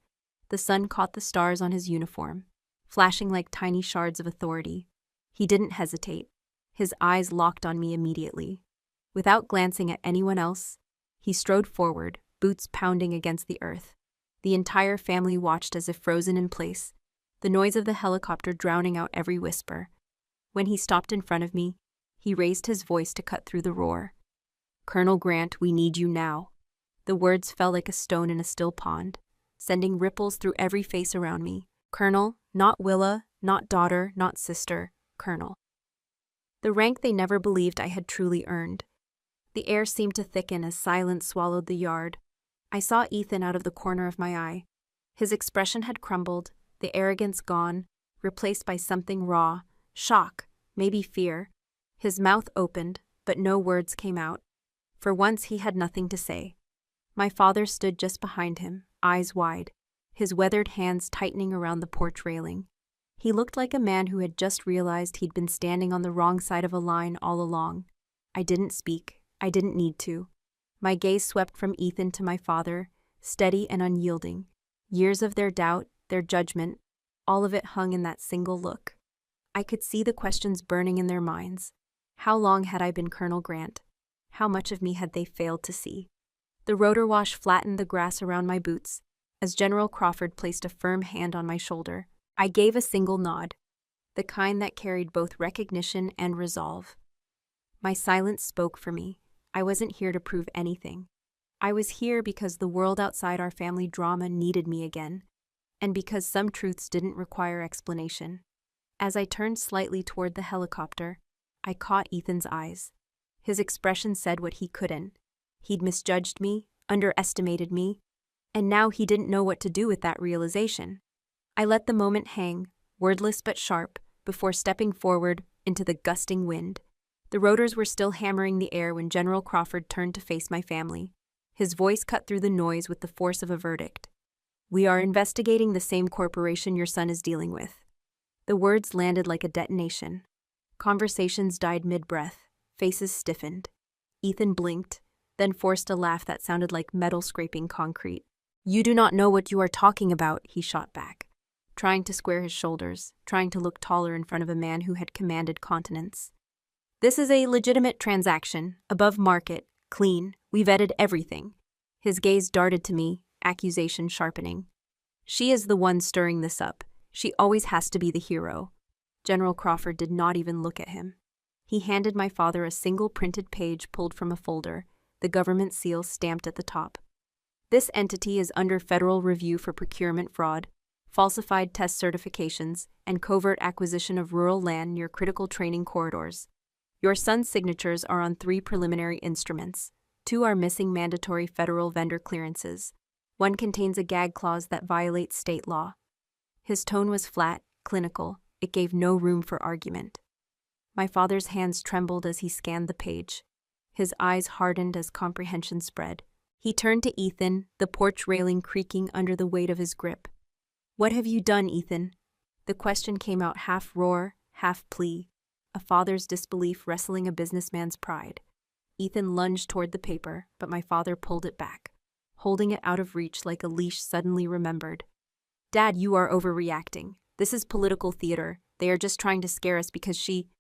The sun caught the stars on his uniform, flashing like tiny shards of authority. He didn't hesitate. His eyes locked on me immediately. Without glancing at anyone else, he strode forward, boots pounding against the earth. The entire family watched as if frozen in place, the noise of the helicopter drowning out every whisper. When he stopped in front of me, he raised his voice to cut through the roar. "Colonel Grant, we need you now." The words fell like a stone in a still pond, sending ripples through every face around me. Colonel, not Willa, not daughter, not sister, Colonel. The rank they never believed I had truly earned. The air seemed to thicken as silence swallowed the yard. I saw Ethan out of the corner of my eye. His expression had crumbled, the arrogance gone, replaced by something raw, shock, maybe fear. His mouth opened, but no words came out. For once he had nothing to say. My father stood just behind him, eyes wide, his weathered hands tightening around the porch railing. He looked like a man who had just realized he'd been standing on the wrong side of a line all along. I didn't speak. I didn't need to. My gaze swept from Ethan to my father, steady and unyielding. Years of their doubt, their judgment, all of it hung in that single look. I could see the questions burning in their minds. How long had I been Colonel Grant? How much of me had they failed to see? The rotor wash flattened the grass around my boots, as General Crawford placed a firm hand on my shoulder. I gave a single nod, the kind that carried both recognition and resolve. My silence spoke for me. I wasn't here to prove anything. I was here because the world outside our family drama needed me again, and because some truths didn't require explanation. As I turned slightly toward the helicopter, I caught Ethan's eyes. His expression said what he couldn't. He'd misjudged me, underestimated me, and now he didn't know what to do with that realization. I let the moment hang, wordless but sharp, before stepping forward into the gusting wind. The rotors were still hammering the air when General Crawford turned to face my family. His voice cut through the noise with the force of a verdict. "We are investigating the same corporation your son is dealing with." The words landed like a detonation. Conversations died mid-breath, faces stiffened. Ethan blinked, then forced a laugh that sounded like metal scraping concrete. "You do not know what you are talking about," he shot back, trying to square his shoulders, trying to look taller in front of a man who had commanded continents. "This is a legitimate transaction, above market, clean. We vetted everything." His gaze darted to me, accusation sharpening. "She is the one stirring this up. She always has to be the hero." General Crawford did not even look at him. He handed my father a single printed page pulled from a folder, the government seal stamped at the top. "This entity is under federal review for procurement fraud, falsified test certifications, and covert acquisition of rural land near critical training corridors. Your son's signatures are on 3 preliminary instruments. 2 are missing mandatory federal vendor clearances. 1 contains a gag clause that violates state law. His tone was flat, clinical. It gave no room for argument. My father's hands trembled as he scanned the page. His eyes hardened as comprehension spread. He turned to Ethan, the porch railing creaking under the weight of his grip. "What have you done, Ethan?" The question came out half roar, half plea, a father's disbelief wrestling a businessman's pride. Ethan lunged toward the paper, but my father pulled it back, holding it out of reach like a leash suddenly remembered. "Dad, you are overreacting. This is political theater. They are just trying to scare us because she—"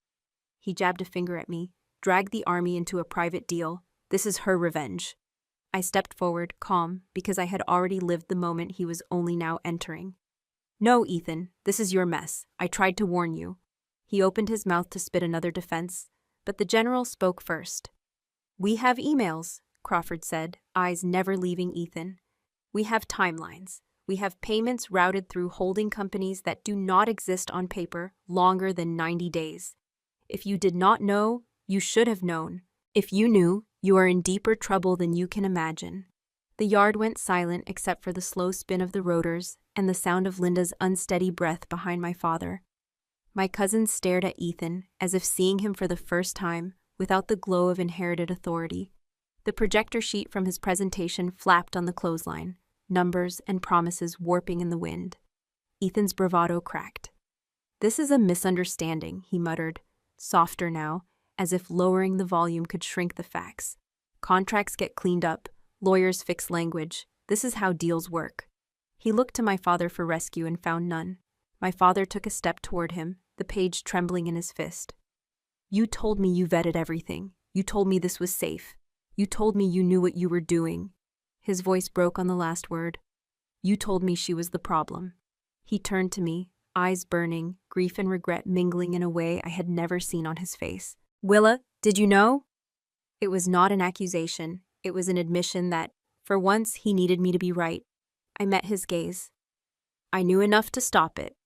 He jabbed a finger at me, dragged the army into a private deal. "This is her revenge." I stepped forward, calm, because I had already lived the moment he was only now entering. "No, Ethan, this is your mess. I tried to warn you." He opened his mouth to spit another defense, but the general spoke first. "We have emails," Crawford said, eyes never leaving Ethan. "We have timelines. We have payments routed through holding companies that do not exist on paper longer than 90 days. If you did not know, you should have known. If you knew, you are in deeper trouble than you can imagine." The yard went silent except for the slow spin of the rotors and the sound of Linda's unsteady breath behind my father. My cousins stared at Ethan, as if seeing him for the first time, without the glow of inherited authority. The projector sheet from his presentation flapped on the clothesline, numbers and promises warping in the wind. Ethan's bravado cracked. "This is a misunderstanding," he muttered, softer now, as if lowering the volume could shrink the facts. "Contracts get cleaned up, lawyers fix language. This is how deals work." He looked to my father for rescue and found none. My father took a step toward him, the page trembling in his fist. "You told me you vetted everything. You told me this was safe. You told me you knew what you were doing." His voice broke on the last word. "You told me she was the problem." He turned to me, eyes burning, grief and regret mingling in a way I had never seen on his face. "Willa, did you know?" It was not an accusation. It was an admission that, for once, he needed me to be right. I met his gaze. "I knew enough to stop it.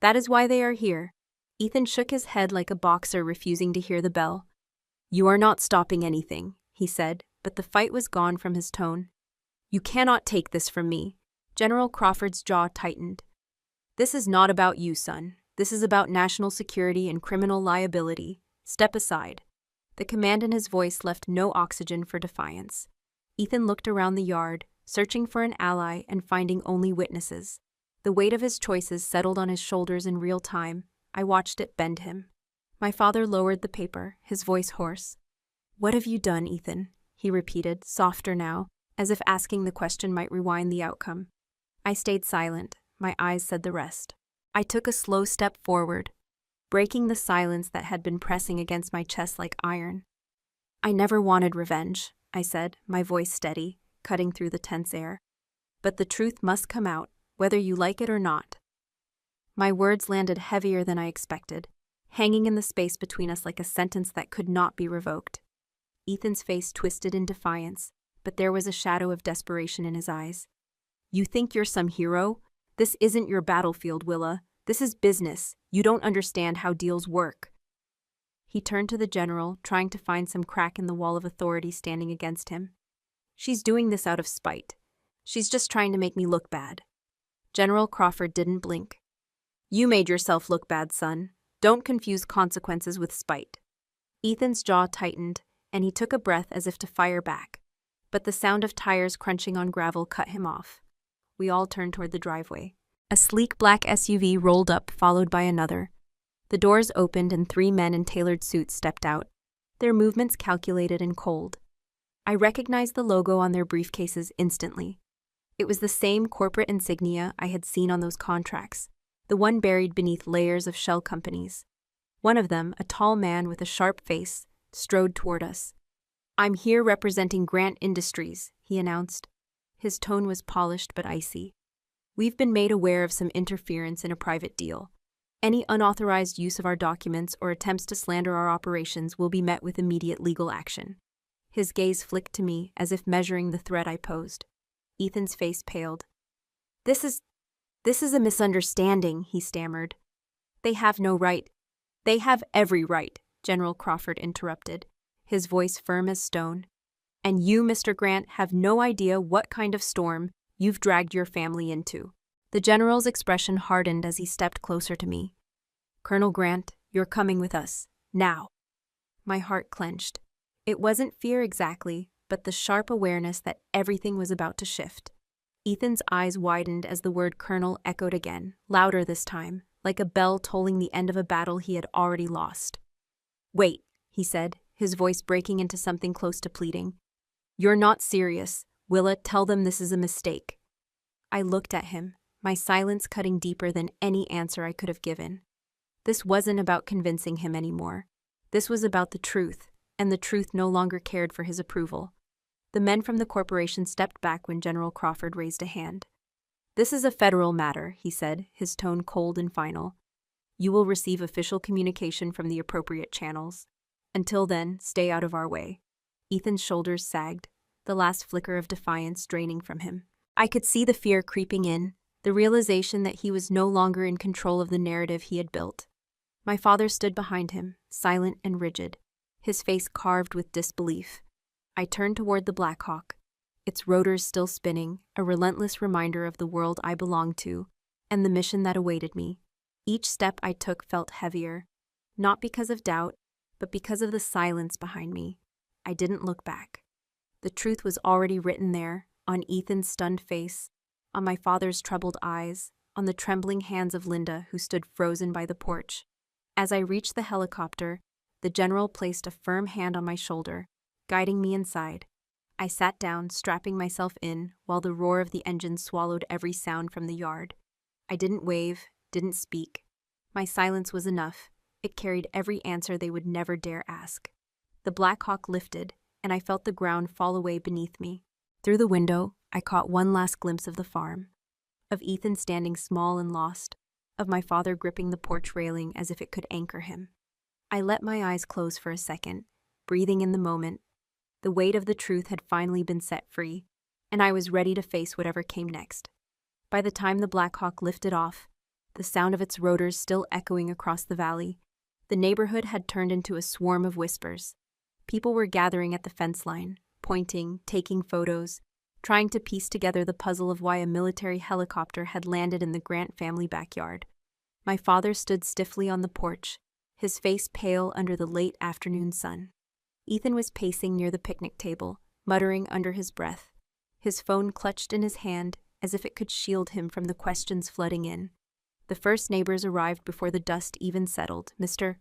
That is why they are here." Ethan shook his head like a boxer refusing to hear the bell. "You are not stopping anything," he said, but the fight was gone from his tone. "You cannot take this from me." General Crawford's jaw tightened. "This is not about you, son. This is about national security and criminal liability. Step aside." The command in his voice left no oxygen for defiance. Ethan looked around the yard, searching for an ally and finding only witnesses. The weight of his choices settled on his shoulders in real time. I watched it bend him. My father lowered the paper, his voice hoarse. "What have you done, Ethan?" he repeated, softer now, as if asking the question might rewind the outcome. I stayed silent. My eyes said the rest. I took a slow step forward, breaking the silence that had been pressing against my chest like iron. "I never wanted revenge," I said, my voice steady, cutting through the tense air. "But the truth must come out, whether you like it or not." My words landed heavier than I expected, hanging in the space between us like a sentence that could not be revoked. Ethan's face twisted in defiance, but there was a shadow of desperation in his eyes. "You think you're some hero? This isn't your battlefield, Willa. This is business. You don't understand how deals work." He turned to the general, trying to find some crack in the wall of authority standing against him. "She's doing this out of spite. She's just trying to make me look bad." General Crawford didn't blink. "You made yourself look bad, son. Don't confuse consequences with spite." Ethan's jaw tightened, and he took a breath as if to fire back. But the sound of tires crunching on gravel cut him off. We all turned toward the driveway. A sleek black SUV rolled up, followed by another. The doors opened and 3 men in tailored suits stepped out, their movements calculated and cold. I recognized the logo on their briefcases instantly. It was the same corporate insignia I had seen on those contracts, the one buried beneath layers of shell companies. One of them, a tall man with a sharp face, strode toward us. "I'm here representing Grant Industries," he announced. His tone was polished but icy. "We've been made aware of some interference in a private deal. Any unauthorized use of our documents or attempts to slander our operations will be met with immediate legal action." His gaze flicked to me as if measuring the threat I posed. Ethan's face paled. This is a misunderstanding," he stammered. "They have no right." "They have every right," General Crawford interrupted, his voice firm as stone. "And you, Mr. Grant, have no idea what kind of storm you've dragged your family into." The general's expression hardened as he stepped closer to me. "Colonel Grant, you're coming with us. Now." My heart clenched. It wasn't fear exactly, but the sharp awareness that everything was about to shift. Ethan's eyes widened as the word colonel echoed again, louder this time, like a bell tolling the end of a battle he had already lost. "Wait," he said, his voice breaking into something close to pleading. "You're not serious. Willa, tell them this is a mistake." I looked at him, my silence cutting deeper than any answer I could have given. This wasn't about convincing him anymore. This was about the truth, and the truth no longer cared for his approval. The men from the corporation stepped back when General Crawford raised a hand. "This is a federal matter," he said, his tone cold and final. "You will receive official communication from the appropriate channels. Until then, stay out of our way." Ethan's shoulders sagged, the last flicker of defiance draining from him. I could see the fear creeping in, the realization that he was no longer in control of the narrative he had built. My father stood behind him, silent and rigid, his face carved with disbelief. I turned toward the Black Hawk, its rotors still spinning, a relentless reminder of the world I belonged to and the mission that awaited me. Each step I took felt heavier, not because of doubt, but because of the silence behind me. I didn't look back. The truth was already written there, on Ethan's stunned face, on my father's troubled eyes, on the trembling hands of Linda, who stood frozen by the porch. As I reached the helicopter, the general placed a firm hand on my shoulder, guiding me inside. I sat down, strapping myself in, while the roar of the engine swallowed every sound from the yard. I didn't wave, didn't speak. My silence was enough. It carried every answer they would never dare ask. The Black Hawk lifted, and I felt the ground fall away beneath me. Through the window, I caught one last glimpse of the farm, of Ethan standing small and lost, of my father gripping the porch railing as if it could anchor him. I let my eyes close for a second, breathing in the moment. The weight of the truth had finally been set free, and I was ready to face whatever came next. By the time the Black Hawk lifted off, the sound of its rotors still echoing across the valley, the neighborhood had turned into a swarm of whispers. People were gathering at the fence line, pointing, taking photos, trying to piece together the puzzle of why a military helicopter had landed in the Grant family backyard. My father stood stiffly on the porch, his face pale under the late afternoon sun. Ethan was pacing near the picnic table, muttering under his breath, his phone clutched in his hand as if it could shield him from the questions flooding in. The first neighbors arrived before the dust even settled. Mr.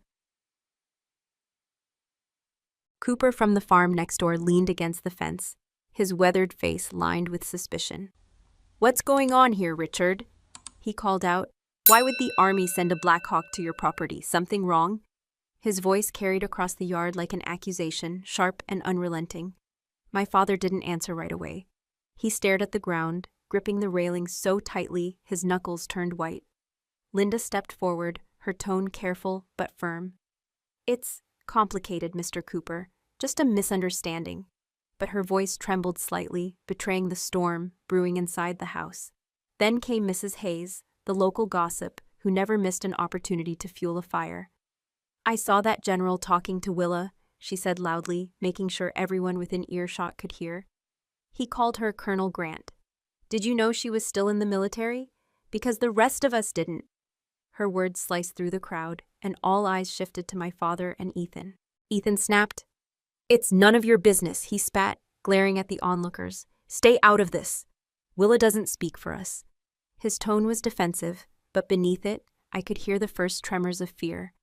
Cooper from the farm next door leaned against the fence, his weathered face lined with suspicion. "What's going on here, Richard?" he called out. "Why would the army send a Black Hawk to your property? Something wrong?" His voice carried across the yard like an accusation, sharp and unrelenting. My father didn't answer right away. He stared at the ground, gripping the railing so tightly his knuckles turned white. Linda stepped forward, her tone careful but firm. "It's complicated, Mr. Cooper. Just a misunderstanding." But her voice trembled slightly, betraying the storm brewing inside the house. Then came Mrs. Hayes, the local gossip, who never missed an opportunity to fuel a fire. "I saw that general talking to Willa," she said loudly, making sure everyone within earshot could hear. "He called her Colonel Grant. Did you know she was still in the military? Because the rest of us didn't." Her words sliced through the crowd, and all eyes shifted to my father and Ethan. Ethan snapped. "It's none of your business," he spat, glaring at the onlookers. "Stay out of this. Willa doesn't speak for us." His tone was defensive, but beneath it, I could hear the first tremors of fear.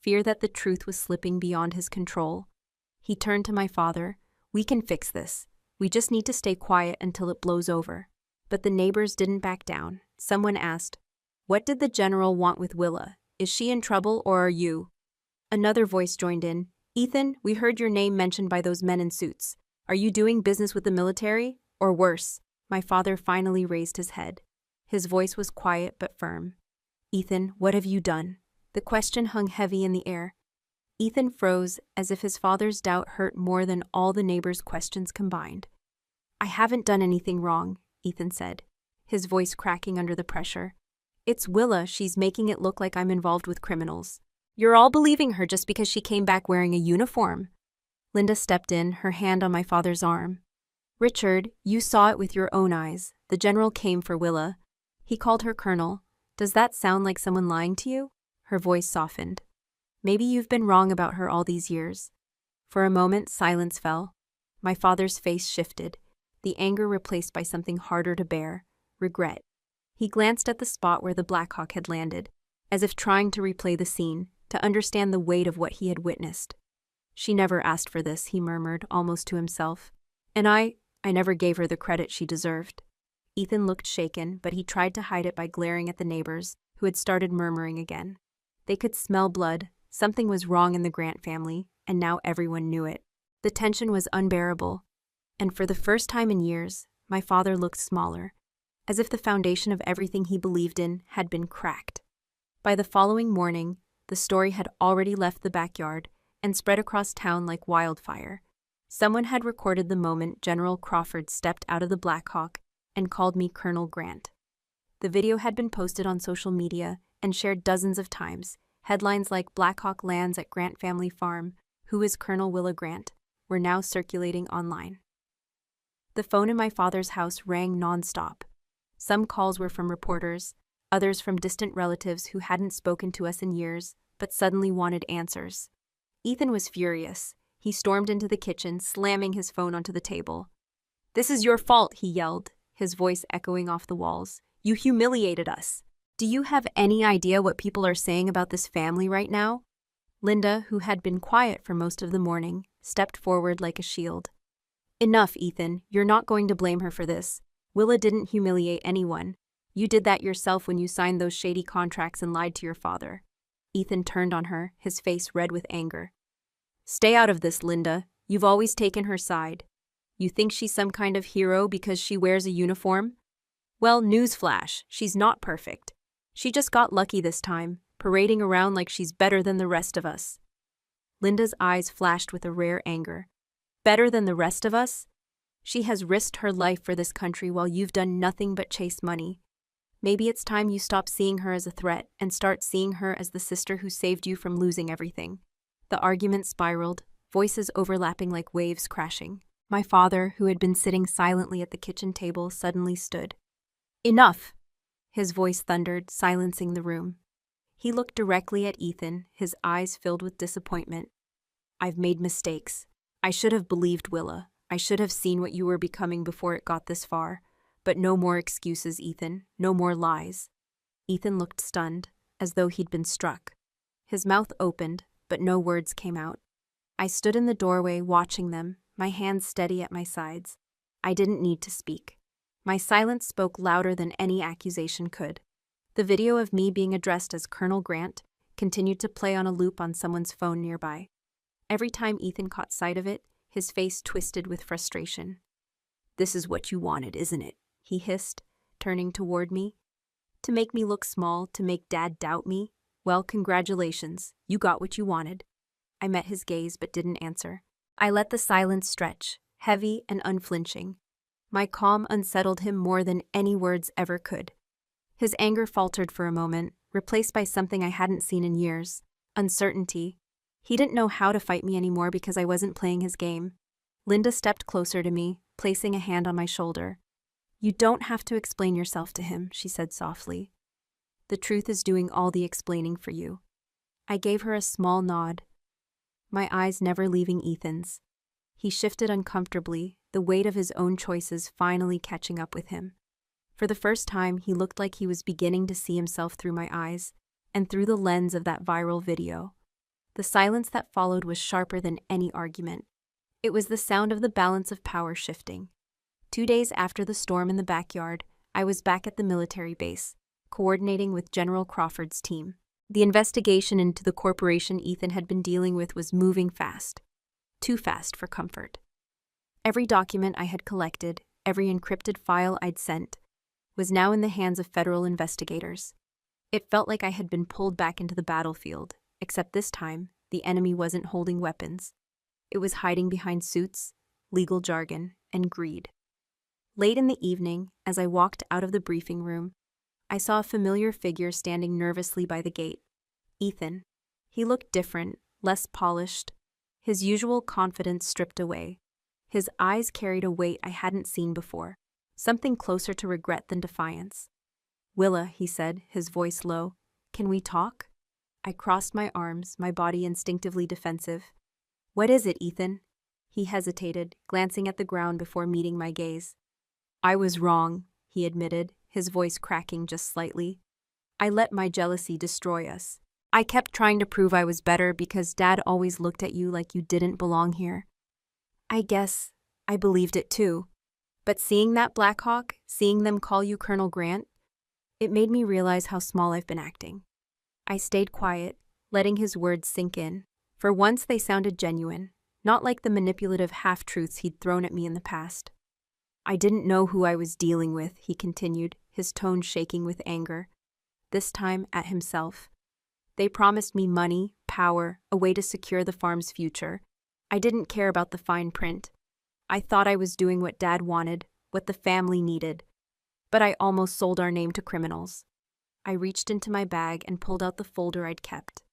Fear that the truth was slipping beyond his control. He turned to my father. "We can fix this. We just need to stay quiet until it blows over." But the neighbors didn't back down. Someone asked, "What did the general want with Willa? Is she in trouble or are you?" Another voice joined in. "Ethan, we heard your name mentioned by those men in suits. Are you doing business with the military? Or worse?" My father finally raised his head. His voice was quiet but firm. "Ethan, what have you done?" The question hung heavy in the air. Ethan froze as if his father's doubt hurt more than all the neighbors' questions combined. "I haven't done anything wrong," Ethan said, his voice cracking under the pressure. "It's Willa. She's making it look like I'm involved with criminals." You're all believing her just because she came back wearing a uniform. Linda stepped in, her hand on my father's arm. Richard, you saw it with your own eyes. The general came for Willa. He called her Colonel. Does that sound like someone lying to you? Her voice softened. Maybe you've been wrong about her all these years. For a moment, silence fell. My father's face shifted, the anger replaced by something harder to bear, regret. He glanced at the spot where the Blackhawk had landed, as if trying to replay the scene, to understand the weight of what he had witnessed. She never asked for this, he murmured, almost to himself. And I never gave her the credit she deserved. Ethan looked shaken, but he tried to hide it by glaring at the neighbors, who had started murmuring again. They could smell blood. Something was wrong in the Grant family, and now everyone knew it. The tension was unbearable, and for the first time in years, my father looked smaller, as if the foundation of everything he believed in had been cracked. By the following morning, the story had already left the backyard and spread across town like wildfire. Someone had recorded the moment General Crawford stepped out of the Blackhawk and called me Colonel Grant. The video had been posted on social media and shared dozens of times. Headlines like "Blackhawk lands at Grant family farm, who is Colonel Willa Grant?" were now circulating online. The phone in my father's house rang nonstop. Some calls were from reporters, others from distant relatives who hadn't spoken to us in years, but suddenly wanted answers. Ethan was furious. He stormed into the kitchen, slamming his phone onto the table. "This is your fault," he yelled, his voice echoing off the walls. "You humiliated us. Do you have any idea what people are saying about this family right now?" Linda, who had been quiet for most of the morning, stepped forward like a shield. "Enough, Ethan. You're not going to blame her for this. Willa didn't humiliate anyone. You did that yourself when you signed those shady contracts and lied to your father." Ethan turned on her, his face red with anger. "Stay out of this, Linda. You've always taken her side. You think she's some kind of hero because she wears a uniform? Well, newsflash, she's not perfect. She just got lucky this time, parading around like she's better than the rest of us." Linda's eyes flashed with a rare anger. "Better than the rest of us? She has risked her life for this country while you've done nothing but chase money. Maybe it's time you stop seeing her as a threat and start seeing her as the sister who saved you from losing everything." The argument spiraled, voices overlapping like waves crashing. My father, who had been sitting silently at the kitchen table, suddenly stood. "Enough!" His voice thundered, silencing the room. He looked directly at Ethan, his eyes filled with disappointment. "I've made mistakes. I should have believed Willa. I should have seen what you were becoming before it got this far. But no more excuses, Ethan. No more lies." Ethan looked stunned, as though he'd been struck. His mouth opened, but no words came out. I stood in the doorway watching them, my hands steady at my sides. I didn't need to speak. My silence spoke louder than any accusation could. The video of me being addressed as Colonel Grant continued to play on a loop on someone's phone nearby. Every time Ethan caught sight of it, his face twisted with frustration. "This is what you wanted, isn't it?" he hissed, turning toward me. "To make me look small, to make Dad doubt me? Well, congratulations, you got what you wanted." I met his gaze but didn't answer. I let the silence stretch, heavy and unflinching. My calm unsettled him more than any words ever could. His anger faltered for a moment, replaced by something I hadn't seen in years: uncertainty. He didn't know how to fight me anymore because I wasn't playing his game. Linda stepped closer to me, placing a hand on my shoulder. "You don't have to explain yourself to him," she said softly. "The truth is doing all the explaining for you." I gave her a small nod, my eyes never leaving Ethan's. He shifted uncomfortably, the weight of his own choices finally catching up with him. For the first time, he looked like he was beginning to see himself through my eyes, and through the lens of that viral video. The silence that followed was sharper than any argument. It was the sound of the balance of power shifting. 2 days after the storm in the backyard, I was back at the military base, coordinating with General Crawford's team. The investigation into the corporation Ethan had been dealing with was moving fast. Too fast for comfort. Every document I had collected, every encrypted file I'd sent, was now in the hands of federal investigators. It felt like I had been pulled back into the battlefield, except this time, the enemy wasn't holding weapons. It was hiding behind suits, legal jargon, and greed. Late in the evening, as I walked out of the briefing room, I saw a familiar figure standing nervously by the gate. Ethan. He looked different, less polished, his usual confidence stripped away. His eyes carried a weight I hadn't seen before, something closer to regret than defiance. "Willa," he said, his voice low, "can we talk?" I crossed my arms, my body instinctively defensive. "What is it, Ethan?" He hesitated, glancing at the ground before meeting my gaze. "I was wrong," he admitted, his voice cracking just slightly. "I let my jealousy destroy us. I kept trying to prove I was better because Dad always looked at you like you didn't belong here. I guess I believed it too. But seeing that Blackhawk, seeing them call you Colonel Grant, it made me realize how small I've been acting." I stayed quiet, letting his words sink in. For once they sounded genuine, not like the manipulative half-truths he'd thrown at me in the past. "I didn't know who I was dealing with," he continued, his tone shaking with anger, this time at himself. "They promised me money, power, a way to secure the farm's future. I didn't care about the fine print. I thought I was doing what Dad wanted, what the family needed. But I almost sold our name to criminals." I reached into my bag and pulled out the folder I'd kept,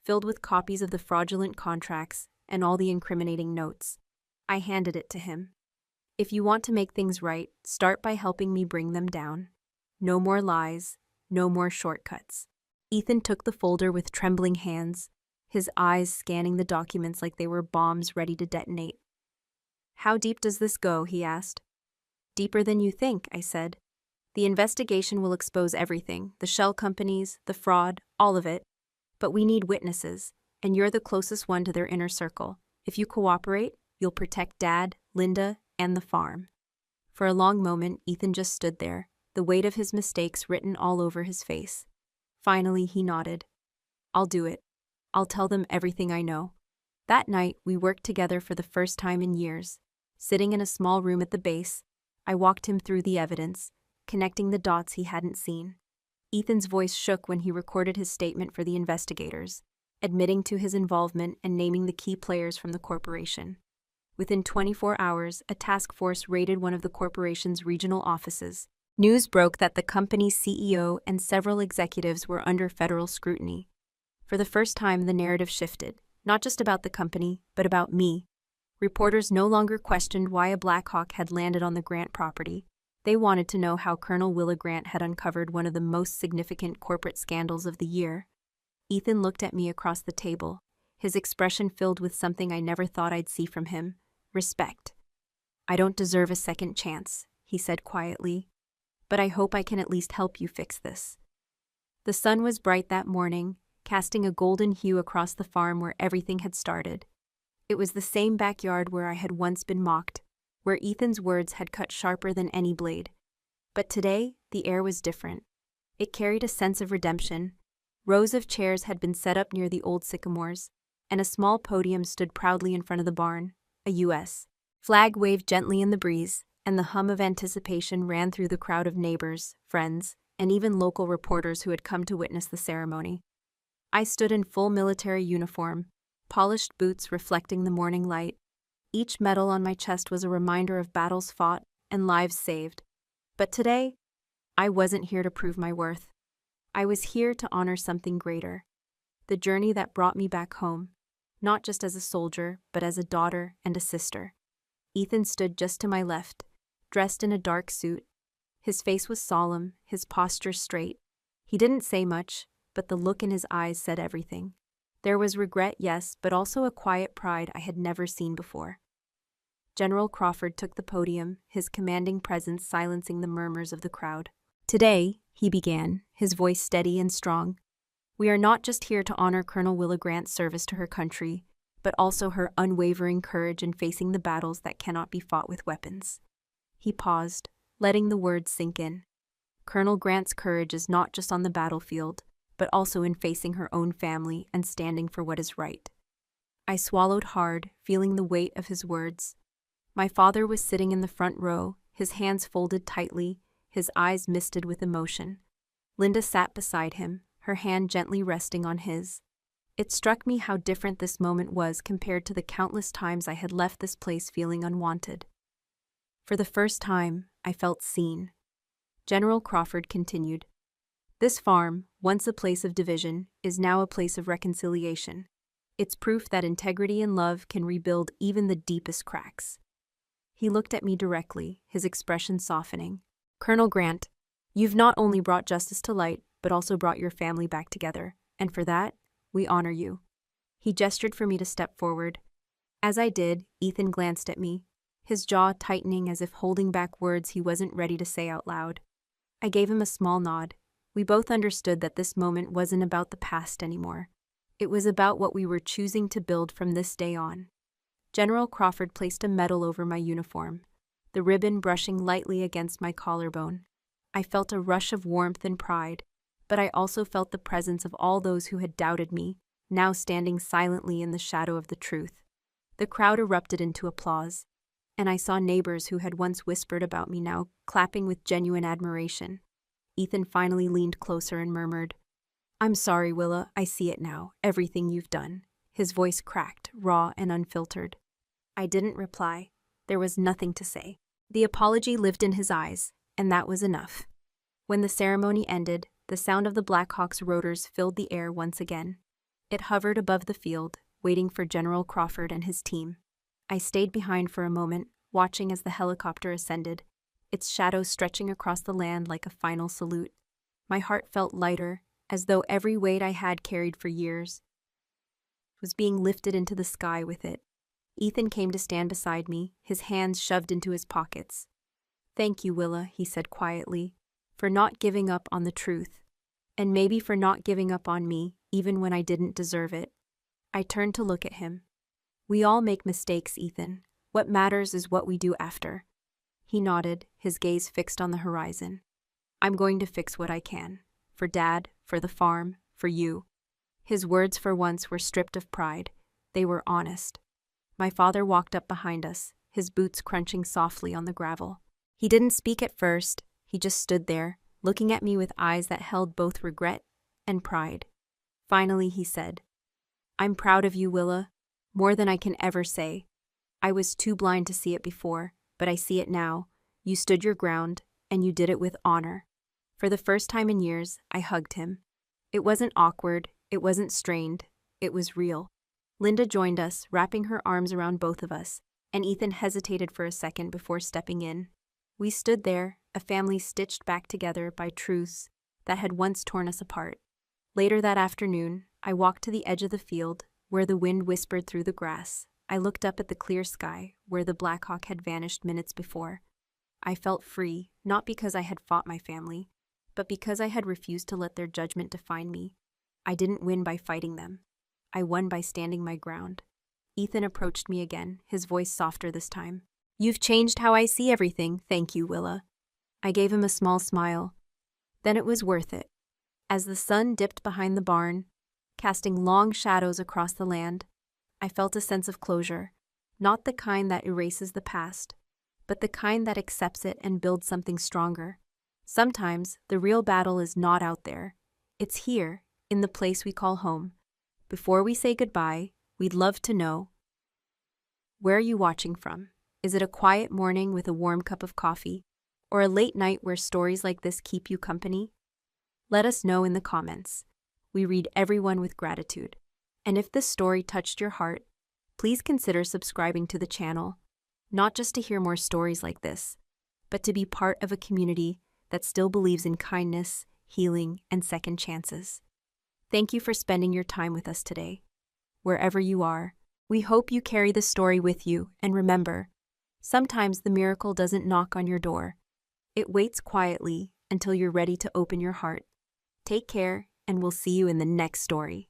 filled with copies of the fraudulent contracts and all the incriminating notes. I handed it to him. "If you want to make things right, start by helping me bring them down. No more lies, no more shortcuts." Ethan took the folder with trembling hands, his eyes scanning the documents like they were bombs ready to detonate. "How deep does this go?" he asked. "Deeper than you think," I said. "The investigation will expose everything, the shell companies, the fraud, all of it. But we need witnesses, and you're the closest one to their inner circle. If you cooperate, you'll protect Dad, Linda, and the farm." For a long moment, Ethan just stood there, the weight of his mistakes written all over his face. Finally, he nodded. "I'll do it. I'll tell them everything I know." That night, we worked together for the first time in years. Sitting in a small room at the base, I walked him through the evidence, connecting the dots he hadn't seen. Ethan's voice shook when he recorded his statement for the investigators, admitting to his involvement and naming the key players from the corporation. Within 24 hours, a task force raided one of the corporation's regional offices. News broke that the company's CEO and several executives were under federal scrutiny. For the first time, the narrative shifted, not just about the company, but about me. Reporters no longer questioned why a Blackhawk had landed on the Grant property. They wanted to know how Colonel Willa Grant had uncovered one of the most significant corporate scandals of the year. Ethan looked at me across the table, his expression filled with something I never thought I'd see from him: respect. "I don't deserve a second chance," he said quietly, "but I hope I can at least help you fix this." The sun was bright that morning, casting a golden hue across the farm where everything had started. It was the same backyard where I had once been mocked, where Ethan's words had cut sharper than any blade. But today, the air was different. It carried a sense of redemption. Rows of chairs had been set up near the old sycamores, and a small podium stood proudly in front of the barn. A U.S. flag waved gently in the breeze, and the hum of anticipation ran through the crowd of neighbors, friends, and even local reporters who had come to witness the ceremony. I stood in full military uniform, polished boots reflecting the morning light. Each medal on my chest was a reminder of battles fought and lives saved. But today, I wasn't here to prove my worth. I was here to honor something greater. The journey that brought me back home, not just as a soldier, but as a daughter and a sister. Ethan stood just to my left, dressed in a dark suit. His face was solemn, his posture straight. He didn't say much, but the look in his eyes said everything. There was regret, yes, but also a quiet pride I had never seen before. General Crawford took the podium, his commanding presence silencing the murmurs of the crowd. "Today," he began, his voice steady and strong, "we are not just here to honor Colonel Willa Grant's service to her country, but also her unwavering courage in facing the battles that cannot be fought with weapons." He paused, letting the words sink in. "Colonel Grant's courage is not just on the battlefield, but also in facing her own family and standing for what is right." I swallowed hard, feeling the weight of his words. My father was sitting in the front row, his hands folded tightly, his eyes misted with emotion. Linda sat beside him, her hand gently resting on his. It struck me how different this moment was compared to the countless times I had left this place feeling unwanted. For the first time, I felt seen. General Crawford continued, This farm, once a place of division, is now a place of reconciliation. It's proof that integrity and love can rebuild even the deepest cracks. He looked at me directly, his expression softening. Colonel Grant, you've not only brought justice to light, but also brought your family back together, and for that, we honor you. He gestured for me to step forward. As I did, Ethan glanced at me, his jaw tightening as if holding back words he wasn't ready to say out loud. I gave him a small nod. We both understood that this moment wasn't about the past anymore. It was about what we were choosing to build from this day on. General Crawford placed a medal over my uniform, the ribbon brushing lightly against my collarbone. I felt a rush of warmth and pride, but I also felt the presence of all those who had doubted me, now standing silently in the shadow of the truth. The crowd erupted into applause, and I saw neighbors who had once whispered about me now clapping with genuine admiration. Ethan finally leaned closer and murmured, "I'm sorry, Willa, I see it now, everything you've done." His voice cracked, raw and unfiltered. I didn't reply. There was nothing to say. The apology lived in his eyes, and that was enough. When the ceremony ended, the sound of the Blackhawk's rotors filled the air once again. It hovered above the field, waiting for General Crawford and his team. I stayed behind for a moment, watching as the helicopter ascended, its shadow stretching across the land like a final salute. My heart felt lighter, as though every weight I had carried for years was being lifted into the sky with it. Ethan came to stand beside me, his hands shoved into his pockets. "Thank you, Willa," he said quietly, "for not giving up on the truth, and maybe for not giving up on me, even when I didn't deserve it." I turned to look at him. "We all make mistakes, Ethan. What matters is what we do after." He nodded, his gaze fixed on the horizon. "I'm going to fix what I can. For Dad, for the farm, for you." His words for once were stripped of pride. They were honest. My father walked up behind us, his boots crunching softly on the gravel. He didn't speak at first, he just stood there, looking at me with eyes that held both regret and pride. Finally he said, "I'm proud of you, Willa, more than I can ever say. I was too blind to see it before, but I see it now. You stood your ground, and you did it with honor." For the first time in years, I hugged him. It wasn't awkward, it wasn't strained, it was real. Linda joined us, wrapping her arms around both of us, and Ethan hesitated for a second before stepping in. We stood there, a family stitched back together by truths that had once torn us apart. Later that afternoon, I walked to the edge of the field, where the wind whispered through the grass. I looked up at the clear sky, where the Blackhawk had vanished minutes before. I felt free, not because I had fought my family, but because I had refused to let their judgment define me. I didn't win by fighting them. I won by standing my ground. Ethan approached me again, his voice softer this time. "You've changed how I see everything, thank you, Willa." I gave him a small smile. Then it was worth it. As the sun dipped behind the barn, casting long shadows across the land, I felt a sense of closure, not the kind that erases the past, but the kind that accepts it and builds something stronger. Sometimes the real battle is not out there. It's here, in the place we call home. Before we say goodbye, we'd love to know, where are you watching from? Is it a quiet morning with a warm cup of coffee, or a late night where stories like this keep you company? Let us know in the comments. We read everyone with gratitude. And if this story touched your heart, please consider subscribing to the channel, not just to hear more stories like this, but to be part of a community that still believes in kindness, healing, and second chances. Thank you for spending your time with us today. Wherever you are, we hope you carry the story with you, and remember, sometimes the miracle doesn't knock on your door. It waits quietly until you're ready to open your heart. Take care, and we'll see you in the next story.